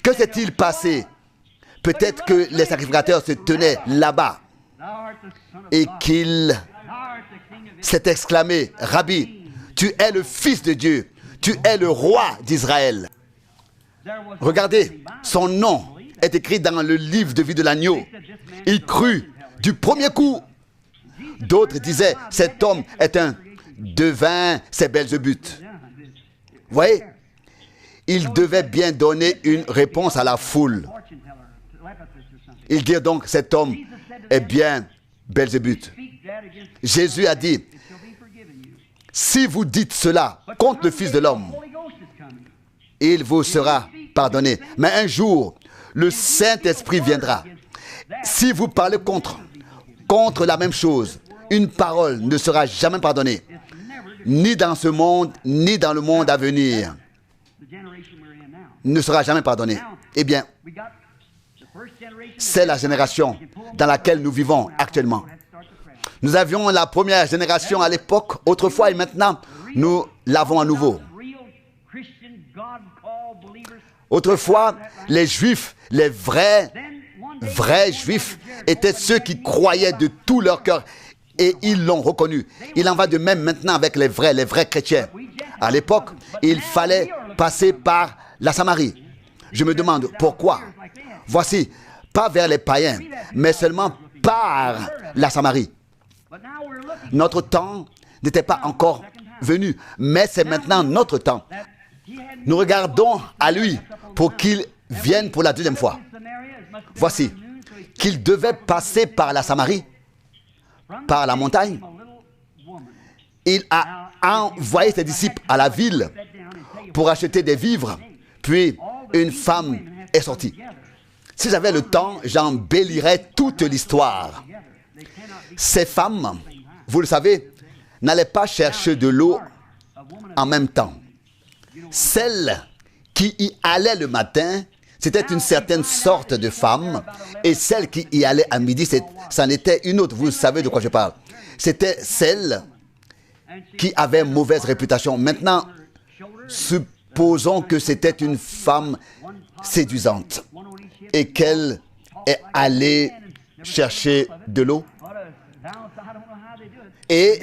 Que s'est-il passé? Peut-être que les sacrificateurs se tenaient là-bas et qu'il s'est exclamé, Rabbi, tu es le Fils de Dieu, tu es le roi d'Israël. Regardez, son nom est écrit dans le livre de vie de l'agneau. Il crut du premier coup. D'autres disaient, cet homme est un devin, c'est Belzébuth. Vous voyez, il devait bien donner une réponse à la foule. Ils dirent donc, cet homme est bien Belzébuth. Jésus a dit, si vous dites cela contre le Fils de l'homme, il vous sera pardonné. Mais un jour, le Saint-Esprit viendra. Si vous parlez contre la même chose, une parole ne sera jamais pardonnée, ni dans ce monde, ni dans le monde à venir. Ne sera jamais pardonnée. Eh bien, c'est la génération dans laquelle nous vivons actuellement. Nous avions la première génération à l'époque, autrefois, et maintenant, nous l'avons à nouveau. Autrefois, les Juifs, les vrais Juifs, étaient ceux qui croyaient de tout leur cœur et ils l'ont reconnu. Il en va de même maintenant avec les vrais chrétiens. À l'époque, il fallait passer par la Samarie. Je me demande pourquoi. Voici, pas vers les païens, mais seulement par la Samarie. Notre temps n'était pas encore venu, mais c'est maintenant notre temps. Nous regardons à lui pour qu'il vienne pour la deuxième fois. Voici, qu'il devait passer par la Samarie, par la montagne. Il a envoyé ses disciples à la ville pour acheter des vivres, puis une femme est sortie. Si j'avais le temps, j'embellirais toute l'histoire. Ces femmes, vous le savez, n'allaient pas chercher de l'eau en même temps. Celle qui y allait le matin, c'était une certaine sorte de femme, et celle qui y allait à midi, c'en était une autre. Vous savez de quoi je parle. C'était celle qui avait mauvaise réputation. Maintenant, supposons que c'était une femme séduisante et qu'elle est allée chercher de l'eau. Et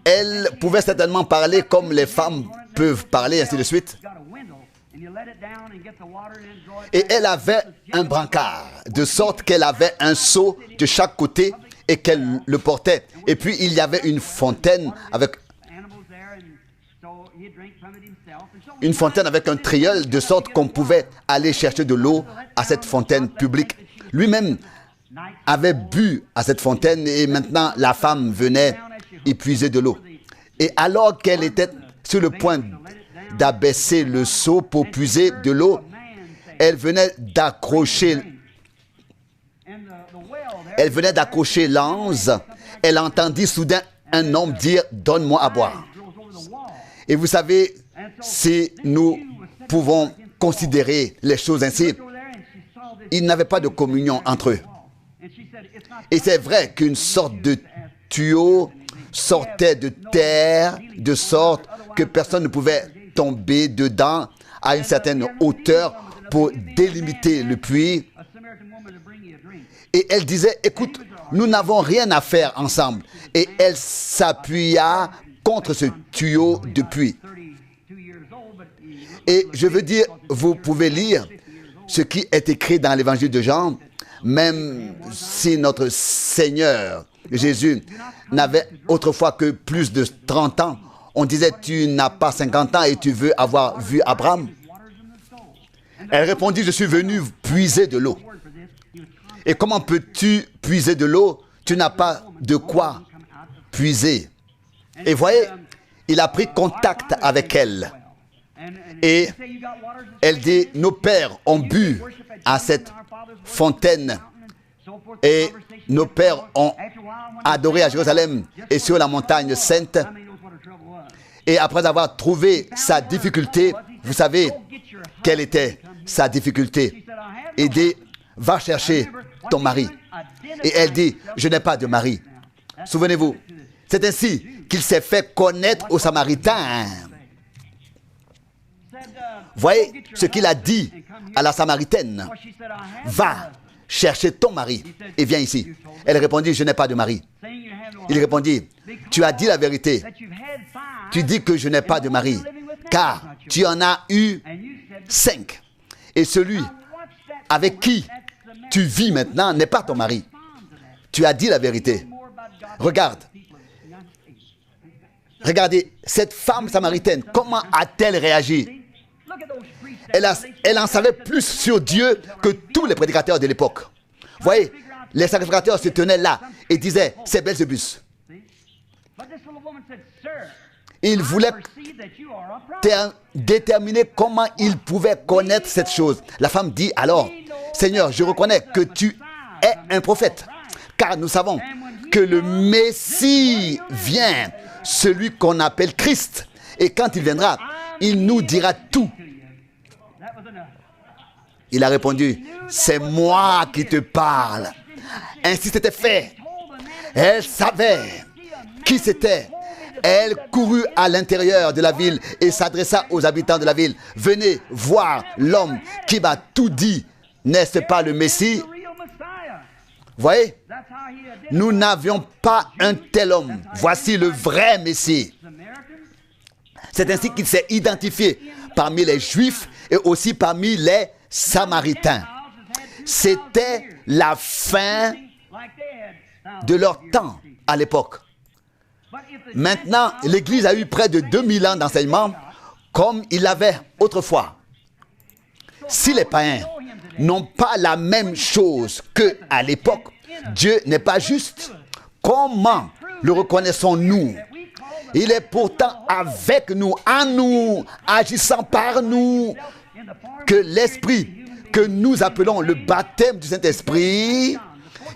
elle pouvait certainement parler comme les femmes peuvent parler, ainsi de suite. Et elle avait un brancard, de sorte qu'elle avait un seau de chaque côté et qu'elle le portait. Et puis il y avait une fontaine avec un trilleul, de sorte qu'on pouvait aller chercher de l'eau à cette fontaine publique. Lui-même avait bu à cette fontaine et maintenant la femme venait y puiser de l'eau. Et alors qu'elle était sur le point d'abaisser le seau pour puiser de l'eau, elle venait d'accrocher l'anse. Elle entendit soudain un homme dire « Donne-moi à boire ». Et vous savez, si nous pouvons considérer les choses ainsi, ils n'avaient pas de communion entre eux. Et c'est vrai qu'une sorte de tuyau sortait de terre, de sorte que personne ne pouvait tomber dedans à une certaine hauteur pour délimiter le puits. Et elle disait, écoute, nous n'avons rien à faire ensemble. Et elle s'appuya contre ce tuyau de puits. Et je veux dire, vous pouvez lire ce qui est écrit dans l'évangile de Jean, même si notre Seigneur Jésus n'avait autrefois que plus de 30 ans, on disait, tu n'as pas 50 ans et tu veux avoir vu Abraham. Elle répondit, je suis venu puiser de l'eau. Et comment peux-tu puiser de l'eau? Tu n'as pas de quoi puiser. Et voyez, il a pris contact avec elle. Et elle dit, nos pères ont bu à cette fontaine et nos pères ont adoré à Jérusalem et sur la montagne sainte. Et après avoir trouvé sa difficulté, vous savez quelle était sa difficulté. Il dit, va chercher ton mari. Et elle dit, je n'ai pas de mari. Souvenez-vous, c'est ainsi qu'il s'est fait connaître aux Samaritains. Voyez ce qu'il a dit à la Samaritaine. Va chercher ton mari et viens ici. Elle répondit, je n'ai pas de mari. Il répondit, tu as dit la vérité. Tu dis que je n'ai pas de mari, car tu en as eu 5. Et celui avec qui tu vis maintenant n'est pas ton mari. Tu as dit la vérité. Regardez, cette femme samaritaine, comment a-t-elle réagi? Elle en savait plus sur Dieu que tous les prédicateurs de l'époque. Voyez, les sacrificateurs se tenaient là et disaient, c'est Belzébus. Il voulait déterminer comment il pouvait connaître cette chose. La femme dit alors, Seigneur, je reconnais que tu es un prophète, car nous savons que le Messie vient, celui qu'on appelle Christ. Et quand il viendra, il nous dira tout. Il a répondu, c'est moi qui te parle. Ainsi c'était fait. Elle savait qui c'était. Elle courut à l'intérieur de la ville et s'adressa aux habitants de la ville. Venez voir l'homme qui m'a tout dit. N'est-ce pas le Messie? Voyez, nous n'avions pas un tel homme. Voici le vrai Messie. C'est ainsi qu'il s'est identifié parmi les Juifs et aussi parmi les Samaritains. C'était la fin de leur temps à l'époque. Maintenant, l'Église a eu près de 2000 ans d'enseignement comme il l'avait autrefois. Si les païens n'ont pas la même chose qu'à l'époque, Dieu n'est pas juste. Comment le reconnaissons-nous? Il est pourtant avec nous, en nous, agissant par nous, que l'Esprit, que nous appelons le baptême du Saint-Esprit,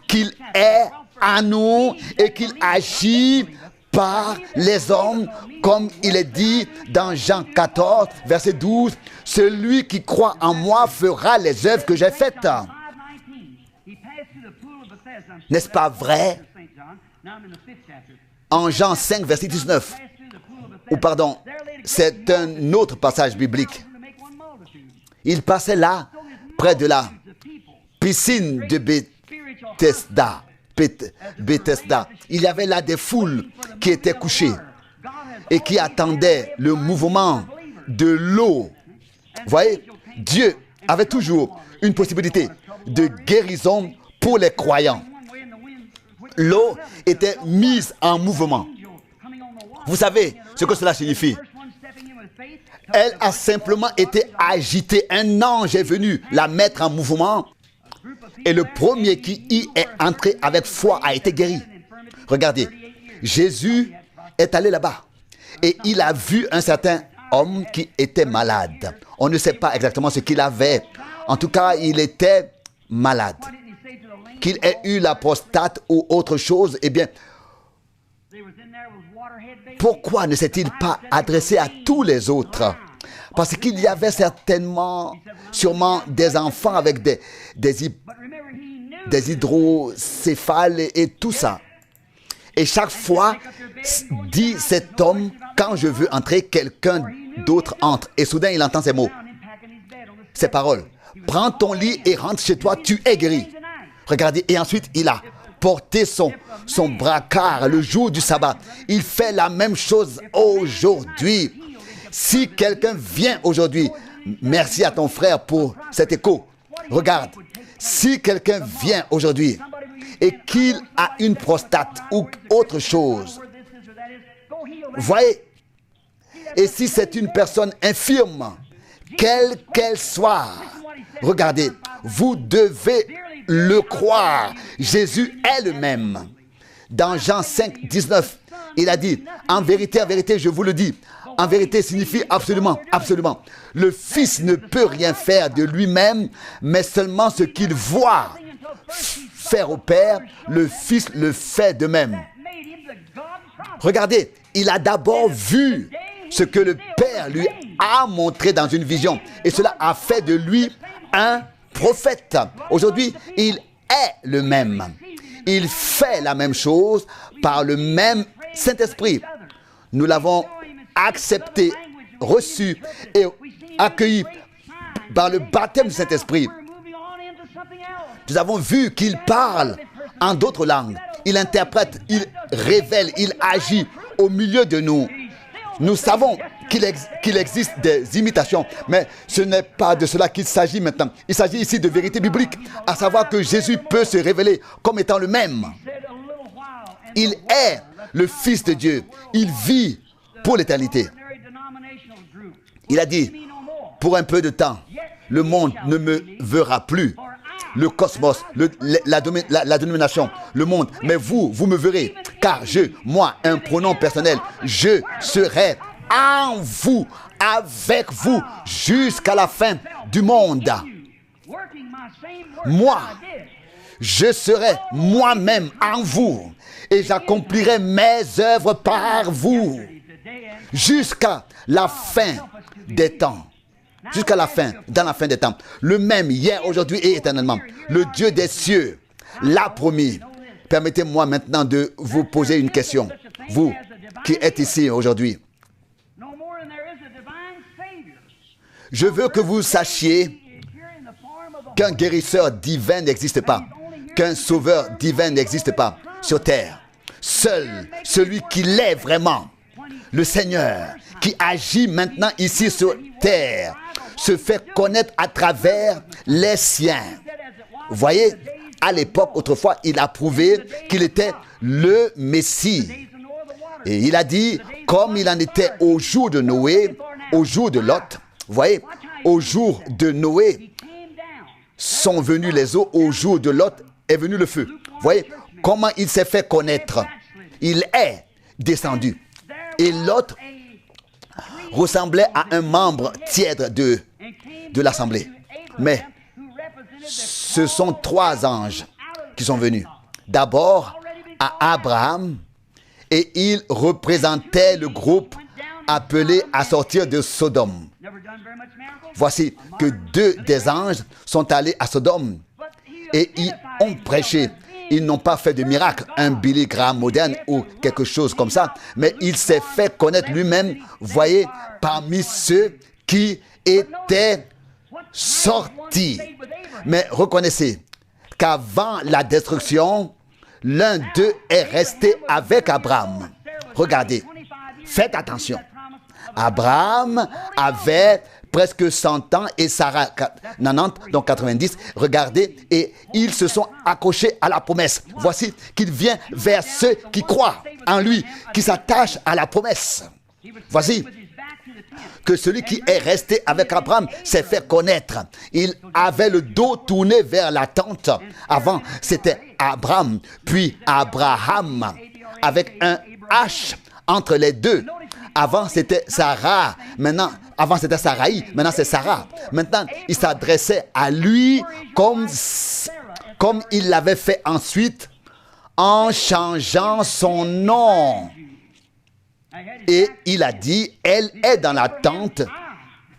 qu'il est en nous et qu'il agit par les hommes, comme il est dit dans Jean 14, verset 12, « Celui qui croit en moi fera les œuvres que j'ai faites. » N'est-ce pas vrai? En Jean 5, verset 19, ou pardon, c'est un autre passage biblique. Il passait là, près de la piscine de Bethesda. Il y avait là des foules qui étaient couchées et qui attendaient le mouvement de l'eau. Vous voyez, Dieu avait toujours une possibilité de guérison pour les croyants. L'eau était mise en mouvement. Vous savez ce que cela signifie? Elle a simplement été agitée. Un ange est venu la mettre en mouvement. Et le premier qui y est entré avec foi a été guéri. Regardez, Jésus est allé là-bas et il a vu un certain homme qui était malade. On ne sait pas exactement ce qu'il avait. En tout cas, il était malade. Qu'il ait eu la prostate ou autre chose, eh bien, pourquoi ne s'est-il pas adressé à tous les autres? Parce qu'il y avait sûrement des enfants avec des hydrocéphales et tout ça. Et chaque fois, dit cet homme, quand je veux entrer, quelqu'un d'autre entre. Et soudain, il entend ces mots, ces paroles. Prends ton lit et rentre chez toi, tu es guéri. Regardez, et ensuite, il a porté son braquard le jour du sabbat. Il fait la même chose aujourd'hui. Si quelqu'un vient aujourd'hui, merci à ton frère pour cet écho. Regarde, si quelqu'un vient aujourd'hui et qu'il a une prostate ou autre chose, voyez, et si c'est une personne infirme, quelle qu'elle soit, regardez, vous devez le croire. Jésus est le même. Dans Jean 5, 19, il a dit, en vérité, je vous le dis, en vérité signifie absolument, absolument. Le Fils ne peut rien faire de lui-même, mais seulement ce qu'il voit faire au Père, le Fils le fait de même. Regardez, il a d'abord vu ce que le Père lui a montré dans une vision. Et cela a fait de lui un prophète. Aujourd'hui, il est le même. Il fait la même chose par le même Saint-Esprit. Nous l'avons accepté, reçu et accueilli par le baptême du Saint-Esprit. Nous avons vu qu'il parle en d'autres langues. Il interprète, il révèle, il agit au milieu de nous. Nous savons qu'il existe des imitations, mais ce n'est pas de cela qu'il s'agit maintenant. Il s'agit ici de vérité biblique, à savoir que Jésus peut se révéler comme étant le même. Il est le Fils de Dieu. Il vit pour l'éternité. Il a dit, pour un peu de temps, le monde ne me verra plus. Le cosmos, la dénomination, le monde. Mais vous me verrez. Car moi, un pronom personnel, je serai en vous, avec vous, jusqu'à la fin du monde. Moi, je serai moi-même en vous. Et j'accomplirai mes œuvres par vous. Jusqu'à la fin des temps. Jusqu'à la fin, dans la fin des temps. Le même hier, aujourd'hui et éternellement. Le Dieu des cieux l'a promis. Permettez-moi maintenant de vous poser une question. Vous qui êtes ici aujourd'hui. Je veux que vous sachiez qu'un guérisseur divin n'existe pas. Qu'un sauveur divin n'existe pas sur terre. Seul celui qui l'est vraiment, le Seigneur, qui agit maintenant ici sur terre, se fait connaître à travers les siens. Vous voyez, à l'époque, autrefois, il a prouvé qu'il était le Messie. Et il a dit, comme il en était au jour de Noé, au jour de Lot, vous voyez, au jour de Noé, sont venus les eaux, au jour de Lot est venu le feu. Vous voyez, comment il s'est fait connaître. Il est descendu. Et Lot ressemblait à un membre tiède de l'assemblée. Mais ce sont 3 anges qui sont venus. D'abord à Abraham, et ils représentaient le groupe appelé à sortir de Sodome. Voici que 2 des anges sont allés à Sodome et ils ont prêché. Ils n'ont pas fait de miracle, un Billy Graham moderne ou quelque chose comme ça, mais il s'est fait connaître lui-même, voyez, parmi ceux qui étaient sortis. Mais reconnaissez qu'avant la destruction, l'un d'eux est resté avec Abraham. Regardez, faites attention. Abraham avait presque 100 ans et Sarah 90, donc 90. Regardez, et ils se sont accrochés à la promesse. Voici qu'il vient vers ceux qui croient en lui, qui s'attachent à la promesse. Voici que celui qui est resté avec Abraham s'est fait connaître. Il avait le dos tourné vers la tente. Avant, c'était Abraham, puis Abraham, avec un H entre les deux. Avant, c'était Sarah. Maintenant, avant, c'était Saraï. Maintenant, c'est Sarah. Maintenant, il s'adressait à lui comme il l'avait fait ensuite en changeant son nom. Et il a dit, elle est dans la tente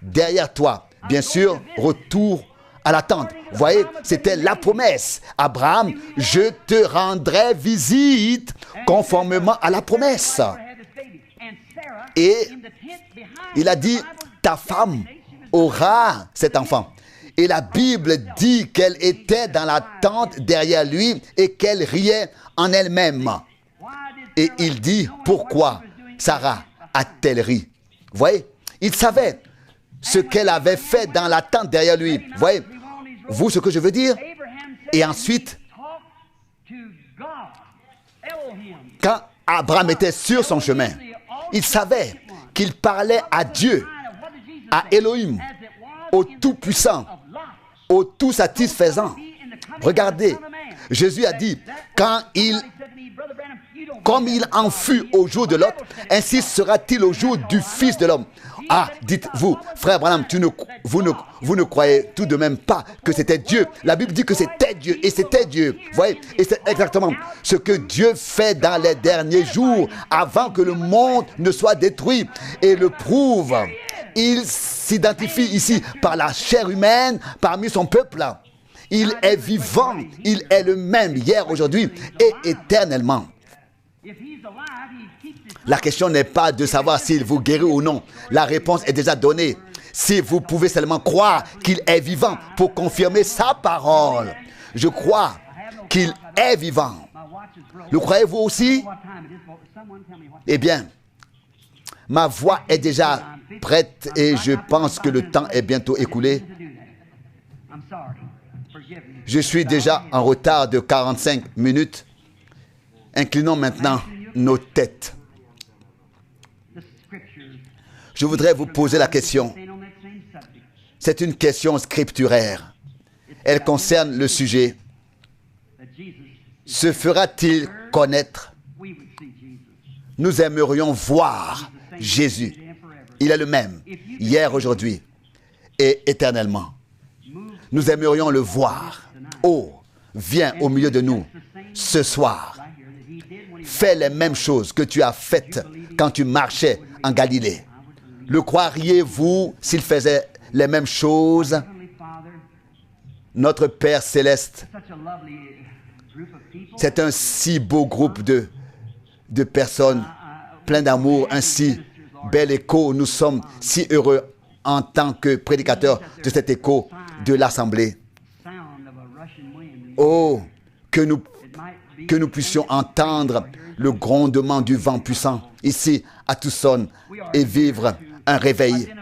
derrière toi. Bien sûr, retour à la tente. Vous voyez, c'était la promesse. Abraham, je te rendrai visite conformément à la promesse. Et il a dit, ta femme aura cet enfant. Et la Bible dit qu'elle était dans la tente derrière lui et qu'elle riait en elle-même. Et il dit, pourquoi Sarah a-t-elle ri? Vous voyez, il savait ce qu'elle avait fait dans la tente derrière lui. Vous voyez, vous ce que je veux dire? Et ensuite, quand Abraham était sur son chemin, il savait qu'il parlait à Dieu, à Elohim, au Tout-Puissant, au Tout-Satisfaisant. Regardez, Jésus a dit, quand il comme il en fut au jour de Lot, ainsi sera-t-il au jour du Fils de l'homme. Ah, dites-vous, frère Branham, vous ne croyez tout de même pas que c'était Dieu. La Bible dit que c'était Dieu, et c'était Dieu. Vous voyez, et c'est exactement ce que Dieu fait dans les derniers jours, avant que le monde ne soit détruit, et le prouve. Il s'identifie ici par la chair humaine parmi son peuple. Il est vivant, il est le même hier, aujourd'hui et éternellement. La question n'est pas de savoir s'il vous guérit ou non. La réponse est déjà donnée. Si vous pouvez seulement croire qu'il est vivant pour confirmer sa parole. Je crois qu'il est vivant. Le croyez-vous aussi? Eh bien, ma voix est déjà prête et je pense que le temps est bientôt écoulé. Je suis déjà en retard de 45 minutes. Inclinons maintenant nos têtes. Je voudrais vous poser la question. C'est une question scripturaire. Elle concerne le sujet. Se fera-t-il connaître? Nous aimerions voir Jésus. Il est le même, hier, aujourd'hui et éternellement. Nous aimerions le voir. Oh, viens au milieu de nous ce soir. Fais les mêmes choses que tu as faites quand tu marchais en Galilée. Le croiriez-vous s'il faisait les mêmes choses? Notre Père Céleste, c'est un si beau groupe de personnes plein d'amour, un si bel écho. Nous sommes si heureux en tant que prédicateurs de cet écho de l'Assemblée. Oh, que nous puissions entendre le grondement du vent puissant ici à Tucson et vivre un réveil.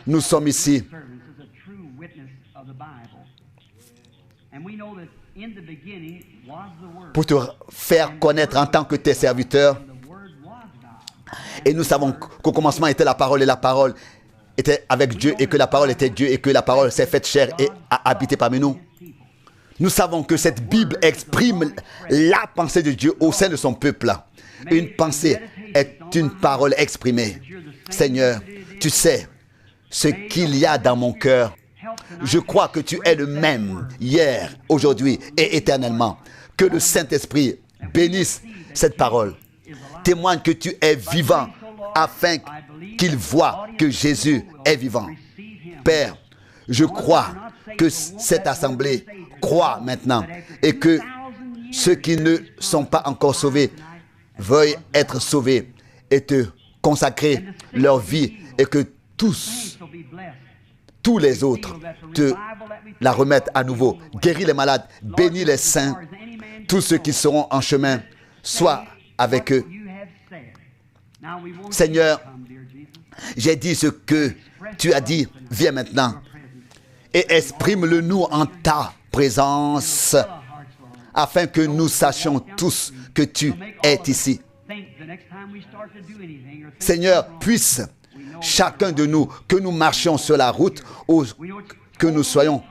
Nous sommes ici pour te faire connaître en tant que tes serviteurs. Et nous savons qu'au commencement était la parole et la parole était avec Dieu et que la parole était Dieu et que la parole s'est faite chair et a habité parmi nous. Nous savons que cette Bible exprime la pensée de Dieu au sein de son peuple. Une pensée est une parole exprimée. Seigneur, tu sais ce qu'il y a dans mon cœur. Je crois que tu es le même hier, aujourd'hui et éternellement. Que le Saint-Esprit bénisse cette parole. Témoigne que tu es vivant afin qu'il voie que Jésus est vivant. Père, je crois que cette assemblée croit maintenant et que ceux qui ne sont pas encore sauvés veuillent être sauvés et te consacrer leur vie et que tous les autres te la remettent à nouveau. Guéris les malades, bénis les saints, tous ceux qui seront en chemin, sois avec eux. Seigneur, j'ai dit ce que tu as dit, viens maintenant et exprime-le nous en ta présence afin que nous sachions tous que tu es ici. Seigneur, puisse chacun de nous, que nous marchions sur la route ou que nous soyons,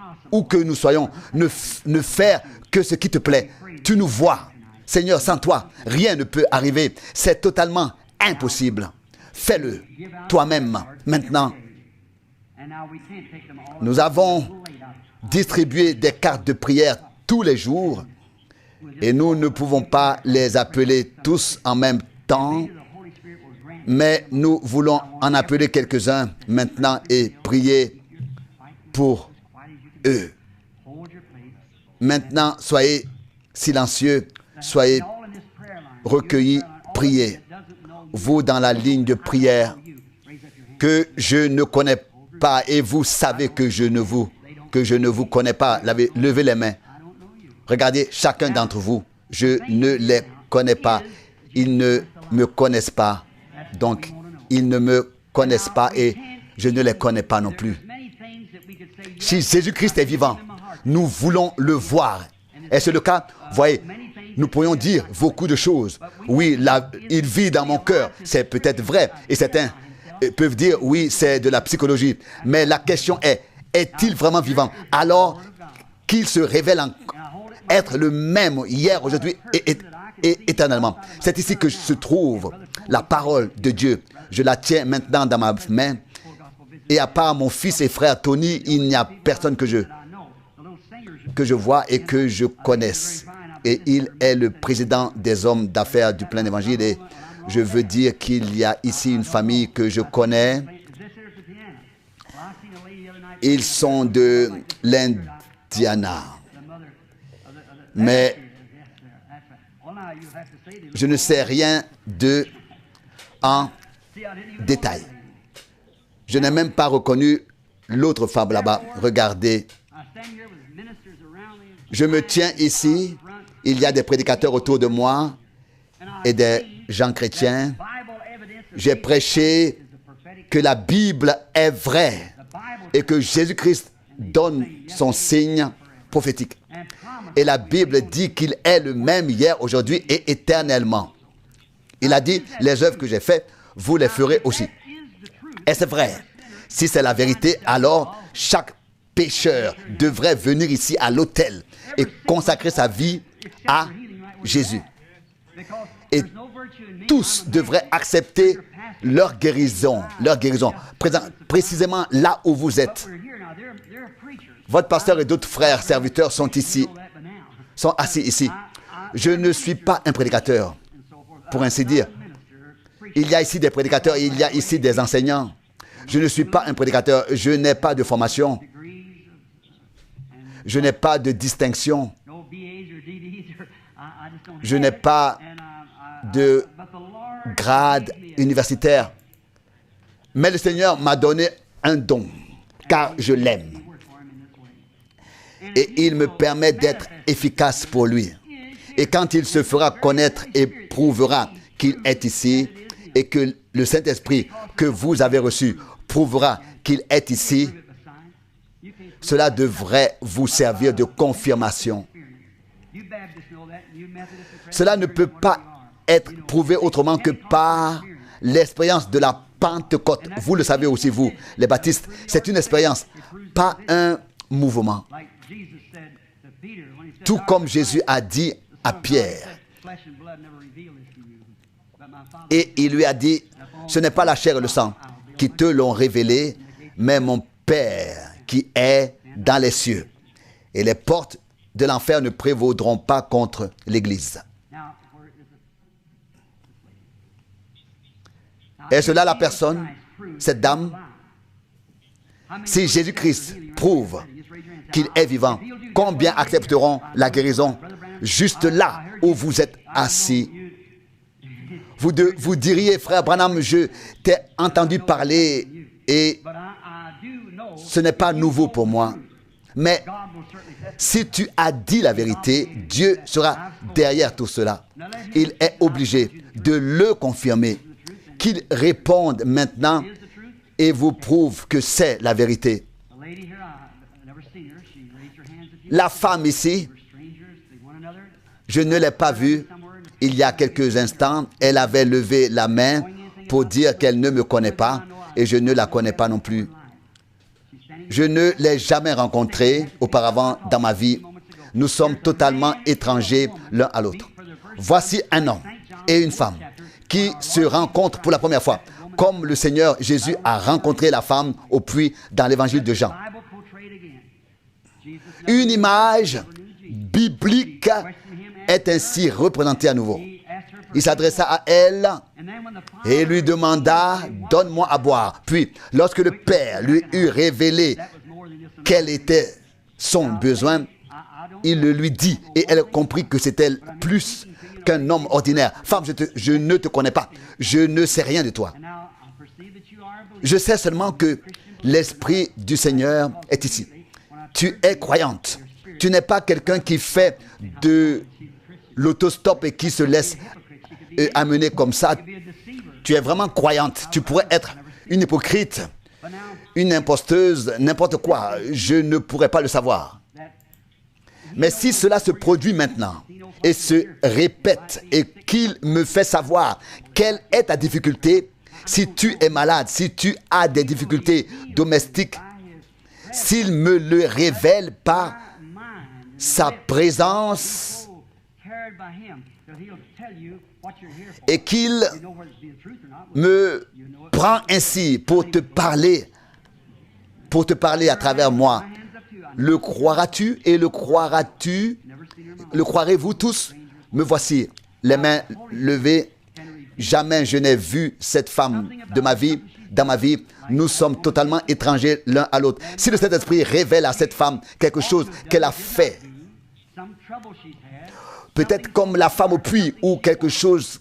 ne faire que ce qui te plaît. Tu nous vois. Seigneur, sans toi, rien ne peut arriver. C'est totalement impossible. Fais-le toi-même maintenant. Nous avons distribué des cartes de prière tous les jours et nous ne pouvons pas les appeler tous en même temps, mais nous voulons en appeler quelques-uns maintenant et prier pour eux. Maintenant, soyez silencieux, soyez recueillis, priez. Vous dans la ligne de prière que je ne connais pas et vous savez que je ne vous connais pas. Levez les mains. Regardez, chacun d'entre vous, je ne les connais pas. Ils ne me connaissent pas. Donc, ils ne me connaissent pas et je ne les connais pas non plus. Si Jésus-Christ est vivant, nous voulons le voir. Est-ce le cas? Voyez, nous pourrions dire beaucoup de choses. Oui, il vit dans mon cœur. C'est peut-être vrai. Et certains peuvent dire, oui, c'est de la psychologie. Mais la question est-il vraiment vivant? Alors qu'il se révèle être le même hier, aujourd'hui et éternellement. C'est ici que se trouve la parole de Dieu. Je la tiens maintenant dans ma main. Et à part mon fils et frère Tony, il n'y a personne que je vois et que je connaisse. Et il est le président des hommes d'affaires du plein évangile. Et je veux dire qu'il y a ici une famille que je connais. Ils sont de l'Indiana. Mais je ne sais rien d'eux en détail. Je n'ai même pas reconnu l'autre femme là-bas. Regardez. Je me tiens ici. Il y a des prédicateurs autour de moi et des gens chrétiens. J'ai prêché que la Bible est vraie et que Jésus-Christ donne son signe prophétique. Et la Bible dit qu'il est le même hier, aujourd'hui et éternellement. Il a dit, les œuvres que j'ai faites, vous les ferez aussi. Et c'est vrai. Si c'est la vérité, alors chaque pécheur devrait venir ici à l'autel et consacrer sa vie à Jésus. Et tous devraient accepter leur guérison. Précisément là où vous êtes. Votre pasteur et d'autres frères serviteurs sont ici, sont assis ici. Je ne suis pas un prédicateur, pour ainsi dire. Il y a ici des prédicateurs, il y a ici des enseignants. Je ne suis pas un prédicateur, je n'ai pas de formation. Je n'ai pas de distinction. Je n'ai pas de grade universitaire. Mais le Seigneur m'a donné un don, car je l'aime. Et il me permet d'être efficace pour lui. Et quand il se fera connaître et prouvera qu'il est ici, et que le Saint-Esprit que vous avez reçu prouvera qu'il est ici, cela devrait vous servir de confirmation. Cela ne peut pas être prouvé autrement que par l'expérience de la Pentecôte. Vous le savez aussi, vous, les baptistes, c'est une expérience, pas un mouvement. Tout comme Jésus a dit à Pierre. Et il lui a dit, ce n'est pas la chair et le sang qui te l'ont révélé, mais mon Père qui est dans les cieux. Et les portes de l'enfer ne prévaudront pas contre l'Église. Est-ce là la personne, cette dame? Si Jésus-Christ prouve qu'il est vivant, combien accepteront la guérison juste là où vous êtes assis? Vous diriez, frère Branham, je t'ai entendu parler et ce n'est pas nouveau pour moi. Mais si tu as dit la vérité, Dieu sera derrière tout cela. Il est obligé de le confirmer, qu'il réponde maintenant et vous prouve que c'est la vérité. La femme ici, je ne l'ai pas vue il y a quelques instants. Elle avait levé la main pour dire qu'elle ne me connaît pas et je ne la connais pas non plus. Je ne l'ai jamais rencontrée auparavant dans ma vie. Nous sommes totalement étrangers l'un à l'autre. Voici un homme et une femme qui se rencontrent pour la première fois, comme le Seigneur Jésus a rencontré la femme au puits dans l'évangile de Jean. Une image biblique est ainsi représentée à nouveau. Il s'adressa à elle et lui demanda, « Donne-moi à boire. » Puis, lorsque le Père lui eut révélé quel était son besoin, il le lui dit et elle comprit que c'était plus qu'un homme ordinaire. « Femme, je ne te connais pas. Je ne sais rien de toi. Je sais seulement que l'Esprit du Seigneur est ici. Tu es croyante. Tu n'es pas quelqu'un qui fait de l'autostop et qui se laisse amener comme ça. Tu es vraiment croyante. Tu pourrais être une hypocrite, une imposteuse, n'importe quoi. Je ne pourrais pas le savoir. Mais si cela se produit maintenant et se répète et qu'il me fait savoir quelle est ta difficulté, si tu es malade, si tu as des difficultés domestiques, s'il me le révèle par sa présence, et qu'il me prend ainsi pour te parler à travers moi. Le croiras-tu et le croiras-tu? Le croirez-vous tous? Me voici, les mains levées. Jamais je n'ai vu cette femme de ma vie, dans ma vie. Nous sommes totalement étrangers l'un à l'autre. Si le Saint-Esprit révèle à cette femme quelque chose qu'elle a fait, peut-être comme la femme au puits, ou quelque chose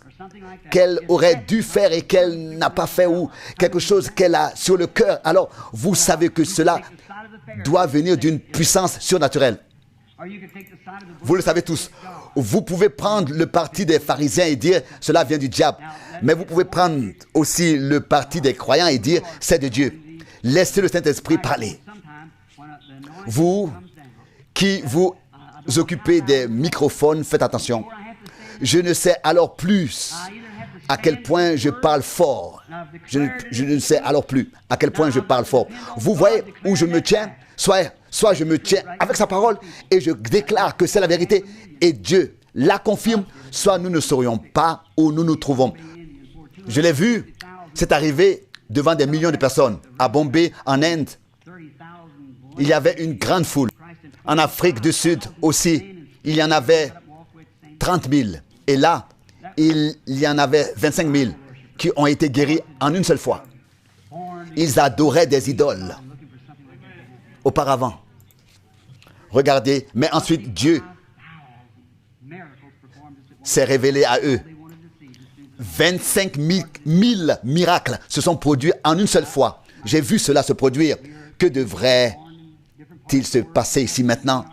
qu'elle aurait dû faire et qu'elle n'a pas fait, ou quelque chose qu'elle a sur le cœur, alors vous savez que cela doit venir d'une puissance surnaturelle. Vous le savez tous. Vous pouvez prendre le parti des pharisiens et dire cela vient du diable. Mais vous pouvez prendre aussi le parti des croyants et dire c'est de Dieu. Laissez le Saint-Esprit parler. Vous qui vous occupez des microphones, faites attention. Je ne sais alors plus à quel point je parle fort. Je ne sais alors plus à quel point je parle fort. Vous voyez où je me tiens? Soit je me tiens avec sa parole et je déclare que c'est la vérité et Dieu la confirme, soit nous ne saurions pas où nous nous trouvons. Je l'ai vu, c'est arrivé devant des millions de personnes. À Bombay, en Inde, il y avait une grande foule. En Afrique du Sud aussi, il y en avait 30 000. Et là, il y en avait 25 000 qui ont été guéris en une seule fois. Ils adoraient des idoles auparavant. Regardez, mais ensuite Dieu s'est révélé à eux. 25 000 miracles se sont produits en une seule fois. J'ai vu cela se produire. Que devrait-il se passer ici maintenant?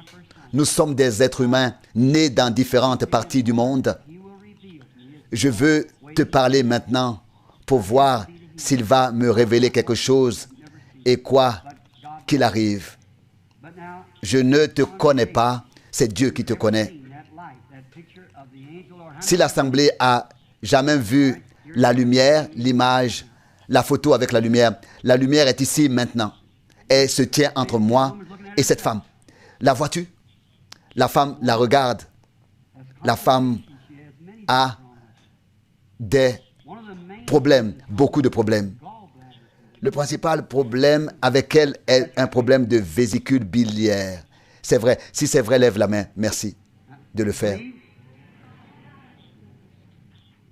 Nous sommes des êtres humains nés dans différentes parties du monde. Je veux te parler maintenant pour voir s'il va me révéler quelque chose et quoi qu'il arrive. Je ne te connais pas, c'est Dieu qui te connaît. Si l'Assemblée a jamais vu la lumière, l'image, la photo avec la lumière est ici maintenant. Elle se tient entre moi et cette femme. La vois-tu? La femme la regarde. La femme a des problèmes, beaucoup de problèmes. Le principal problème avec elle est un problème de vésicule biliaire. C'est vrai. Si c'est vrai, lève la main. Merci de le faire.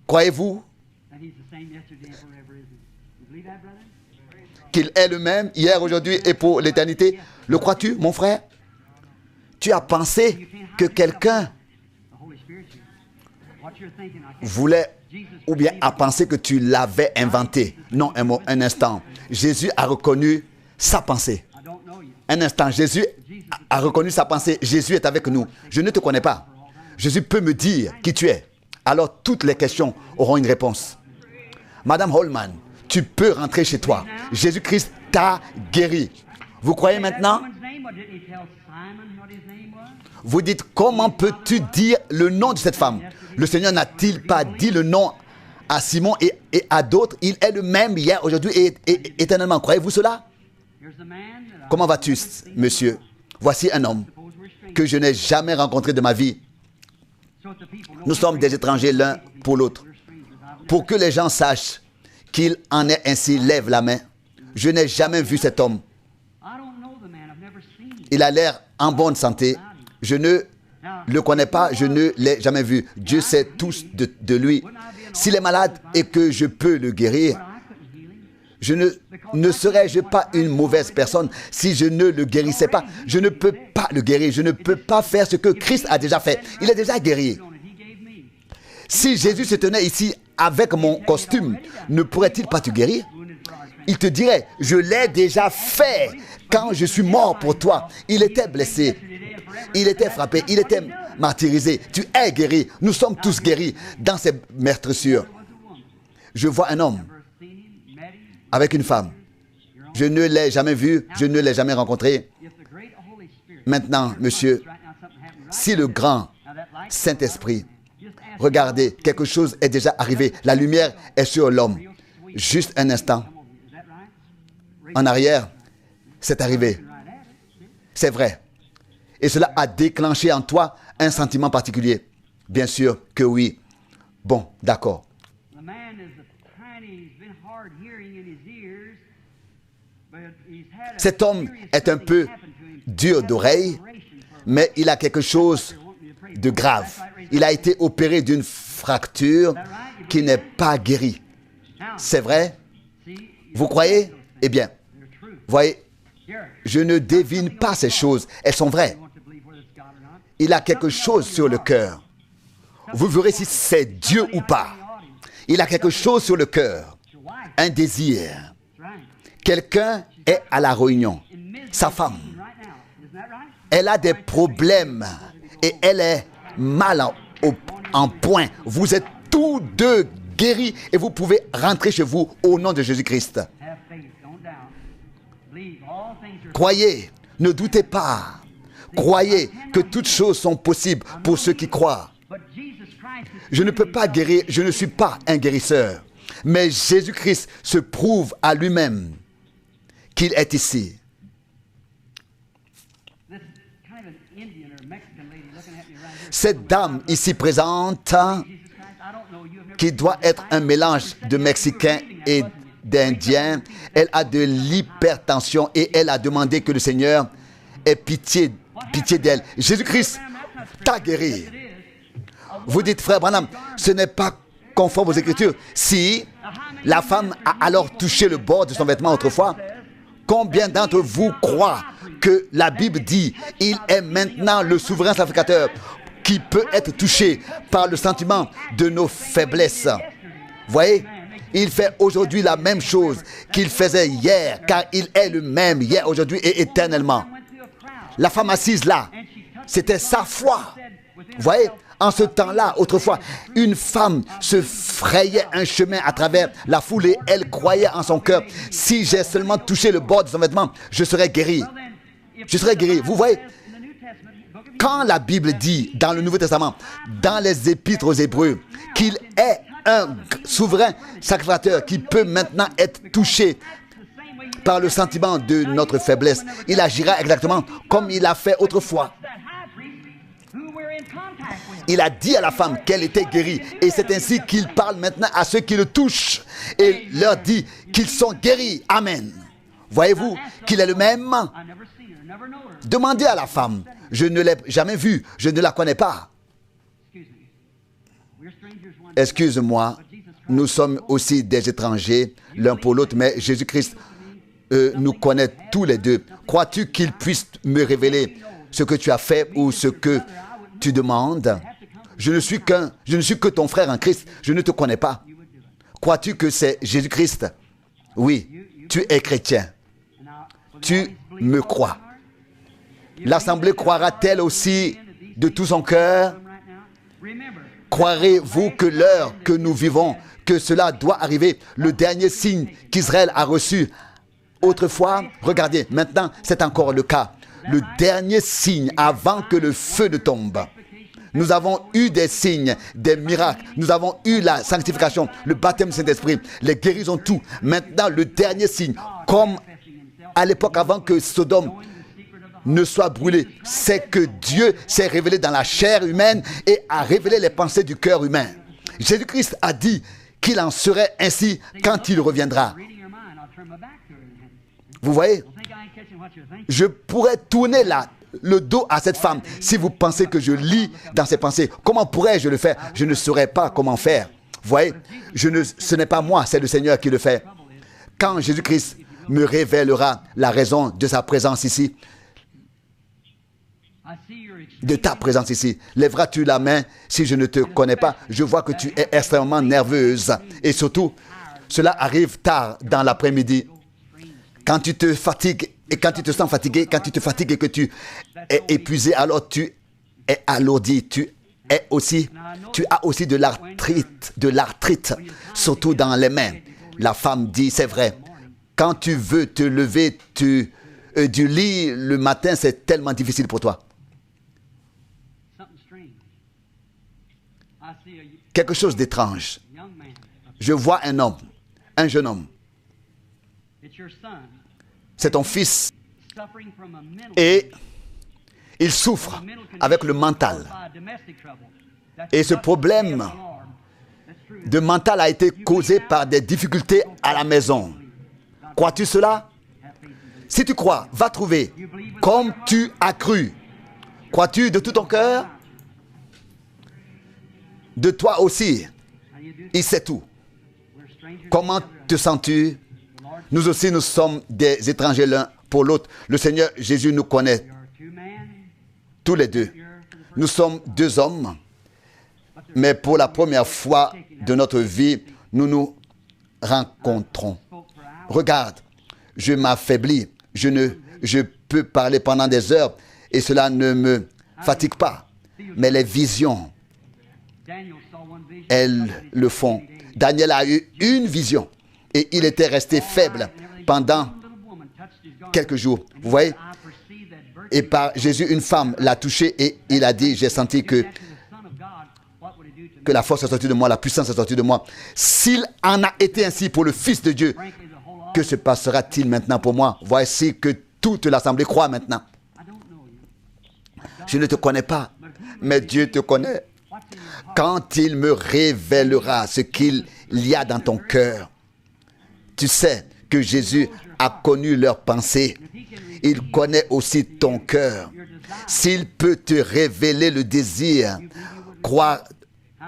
Croyez-vous qu'il est le même hier, aujourd'hui et pour l'éternité? Le crois-tu, mon frère? Tu as pensé que quelqu'un voulait ou bien a pensé que tu l'avais inventé? Non, un instant. Jésus a reconnu sa pensée. Un instant, Jésus a reconnu sa pensée. Jésus est avec nous. Je ne te connais pas. Jésus peut me dire qui tu es. Alors toutes les questions auront une réponse. Madame Holman, tu peux rentrer chez toi. Jésus-Christ t'a guéri. Vous croyez maintenant? Vous dites, comment peux-tu dire le nom de cette femme? Le Seigneur n'a-t-il pas dit le nom à Simon et à d'autres? Il est le même hier, aujourd'hui et éternellement. Croyez-vous cela? Comment vas-tu, monsieur? Voici un homme que je n'ai jamais rencontré de ma vie. Nous sommes des étrangers l'un pour l'autre. Pour que les gens sachent qu'il en est ainsi, lève la main. Je n'ai jamais vu cet homme. Il a l'air en bonne santé. Je ne le connais pas, je ne l'ai jamais vu. Dieu sait tout de lui. S'il est malade et que je peux le guérir, ne serais-je pas une mauvaise personne si je ne le guérissais pas? Je ne peux pas le guérir. Je ne peux pas faire ce que Christ a déjà fait. Il est déjà guéri. Si Jésus se tenait ici avec mon costume, ne pourrait-il pas te guérir? Il te dirait, je l'ai déjà fait quand je suis mort pour toi. Il était blessé, il était frappé, il était martyrisé. Tu es guéri. Nous sommes tous guéris dans ces meurtrissures. Je vois un homme avec une femme. Je ne l'ai jamais vu, je ne l'ai jamais rencontré. Maintenant, monsieur, si le grand Saint-Esprit, regardez, quelque chose est déjà arrivé. La lumière est sur l'homme. Juste un instant. En arrière, c'est arrivé. C'est vrai. Et cela a déclenché en toi un sentiment particulier. Bien sûr que oui. Bon, d'accord. The man is a tiny, he's been hard hearing in his ears, but he's had a Cet homme serious est un something peu happen to him. dur d'oreille, mais il a quelque chose de grave. Il a été opéré d'une fracture qui n'est pas guérie. C'est vrai? Vous croyez? Eh bien, voyez, je ne devine pas ces choses. Elles sont vraies. Il a quelque chose sur le cœur. Vous verrez si c'est Dieu ou pas. Il a quelque chose sur le cœur. Un désir. Quelqu'un est à la réunion. Sa femme. Elle a des problèmes et elle est mal en point. Vous êtes tous deux guéris et vous pouvez rentrer chez vous au nom de Jésus-Christ. Croyez, ne doutez pas. Croyez que toutes choses sont possibles pour ceux qui croient. Je ne peux pas guérir, je ne suis pas un guérisseur. Mais Jésus-Christ se prouve à lui-même qu'il est ici. Cette dame ici présente, qui doit être un mélange de Mexicain et d'Indien, elle a de l'hypertension et elle a demandé que le Seigneur ait pitié d'elle. Jésus-Christ t'a guéri. Vous dites, frère Branham, ce n'est pas conforme aux Écritures. Si la femme a alors touché le bord de son vêtement autrefois, combien d'entre vous croient que la Bible dit il est maintenant le souverain sacrificateur qui peut être touché par le sentiment de nos faiblesses? Voyez, il fait aujourd'hui la même chose qu'il faisait hier, car il est le même hier, aujourd'hui et éternellement. La femme assise là, c'était sa foi. Voyez, en ce temps-là, autrefois, une femme se frayait un chemin à travers la foule et elle croyait en son cœur, si j'ai seulement touché le bord de son vêtement, je serai guéri. Je serai guéri. Vous voyez, quand la Bible dit dans le Nouveau Testament, dans les Épîtres aux Hébreux, qu'il est un souverain sacrificateur qui peut maintenant être touché par le sentiment de notre faiblesse, il agira exactement comme il a fait autrefois. Il a dit à la femme qu'elle était guérie et c'est ainsi qu'il parle maintenant à ceux qui le touchent et leur dit qu'ils sont guéris. Amen. Voyez-vous qu'il est le même? Demandez à la femme. Je ne l'ai jamais vue, je ne la connais pas. Excuse-moi, nous sommes aussi des étrangers l'un pour l'autre, mais Jésus-Christ nous connaît tous les deux. Crois-tu qu'il puisse me révéler ce que tu as fait ou ce que tu demandes? Je ne suis que ton frère en Christ, je ne te connais pas. Crois-tu que c'est Jésus-Christ? Oui, tu es chrétien. Tu me crois. L'Assemblée croira-t-elle aussi de tout son cœur? Croirez-vous que l'heure que nous vivons, que cela doit arriver, le dernier signe qu'Israël a reçu autrefois? Regardez, maintenant c'est encore le cas. Le dernier signe avant que le feu ne tombe. Nous avons eu des signes, des miracles. Nous avons eu la sanctification, le baptême du Saint-Esprit, les guérisons, tout. Maintenant, le dernier signe, comme à l'époque avant que Sodome ne soit brûlé, c'est que Dieu s'est révélé dans la chair humaine et a révélé les pensées du cœur humain. Jésus-Christ a dit qu'il en serait ainsi quand il reviendra. Vous voyez, je pourrais tourner le dos à cette femme si vous pensez que je lis dans ses pensées. Comment pourrais-je le faire? Je ne saurais pas comment faire. Vous voyez, ce n'est pas moi, c'est le Seigneur qui le fait. Quand Jésus-Christ me révélera la raison de sa présence ici, de ta présence ici, lèveras-tu la main si je ne te connais pas? Je vois que tu es extrêmement nerveuse et surtout, cela arrive tard dans l'après-midi. Quand tu te fatigues et quand tu te sens fatigué, quand tu te fatigues et que tu es épuisé, alors tu es alourdi, tu as aussi de l'arthrite, surtout dans les mains. La femme dit, c'est vrai, quand tu veux te lever du lit le matin, c'est tellement difficile pour toi. Quelque chose d'étrange. Je vois un homme, un jeune homme. C'est ton fils. Et il souffre avec le mental. Et ce problème de mental a été causé par des difficultés à la maison. Crois-tu cela? Si tu crois, va trouver comme tu as cru. Crois-tu de tout ton cœur? De toi aussi. Il sait tout. Comment te sens-tu? Nous aussi, nous sommes des étrangers l'un pour l'autre. Le Seigneur Jésus nous connaît tous les deux. Nous sommes deux hommes, mais pour la première fois de notre vie, nous nous rencontrons. Regarde, je m'affaiblis. Je peux parler pendant des heures et cela ne me fatigue pas. Mais les visions, elles le font. Daniel a eu une vision et il était resté faible pendant quelques jours. Vous voyez? Et par Jésus, une femme l'a touché et il a dit, j'ai senti que la force est sortie de moi, la puissance est sortie de moi. S'il en a été ainsi pour le Fils de Dieu, que se passera-t-il maintenant pour moi? Voici que toute l'assemblée croit maintenant. Je ne te connais pas, mais Dieu te connaît. Quand il me révélera ce qu'il y a dans ton cœur, tu sais que Jésus a connu leurs pensées. Il connaît aussi ton cœur. S'il peut te révéler le désir,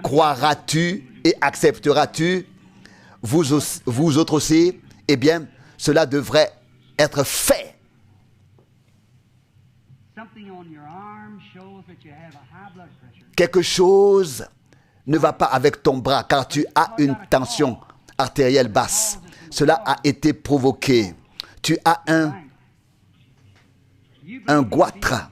croiras-tu et accepteras-tu, vous autres aussi? Eh bien, cela devrait être fait. Quelque chose ne va pas avec ton bras car tu as une tension artérielle basse. Cela a été provoqué. Tu as un goitre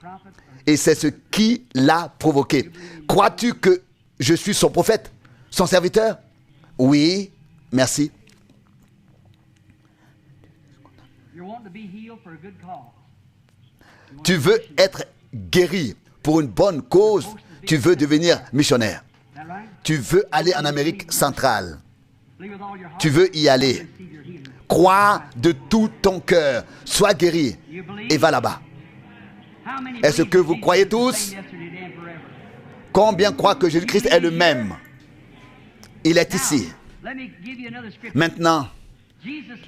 et c'est ce qui l'a provoqué. Crois-tu que je suis son prophète, son serviteur? Oui, merci. Tu veux être guéri pour une bonne cause. Tu veux devenir missionnaire. Tu veux aller en Amérique centrale. Tu veux y aller. Crois de tout ton cœur. Sois guéri et va là-bas. Est-ce que vous croyez tous? Combien croient que Jésus-Christ est le même? Il est ici. Maintenant,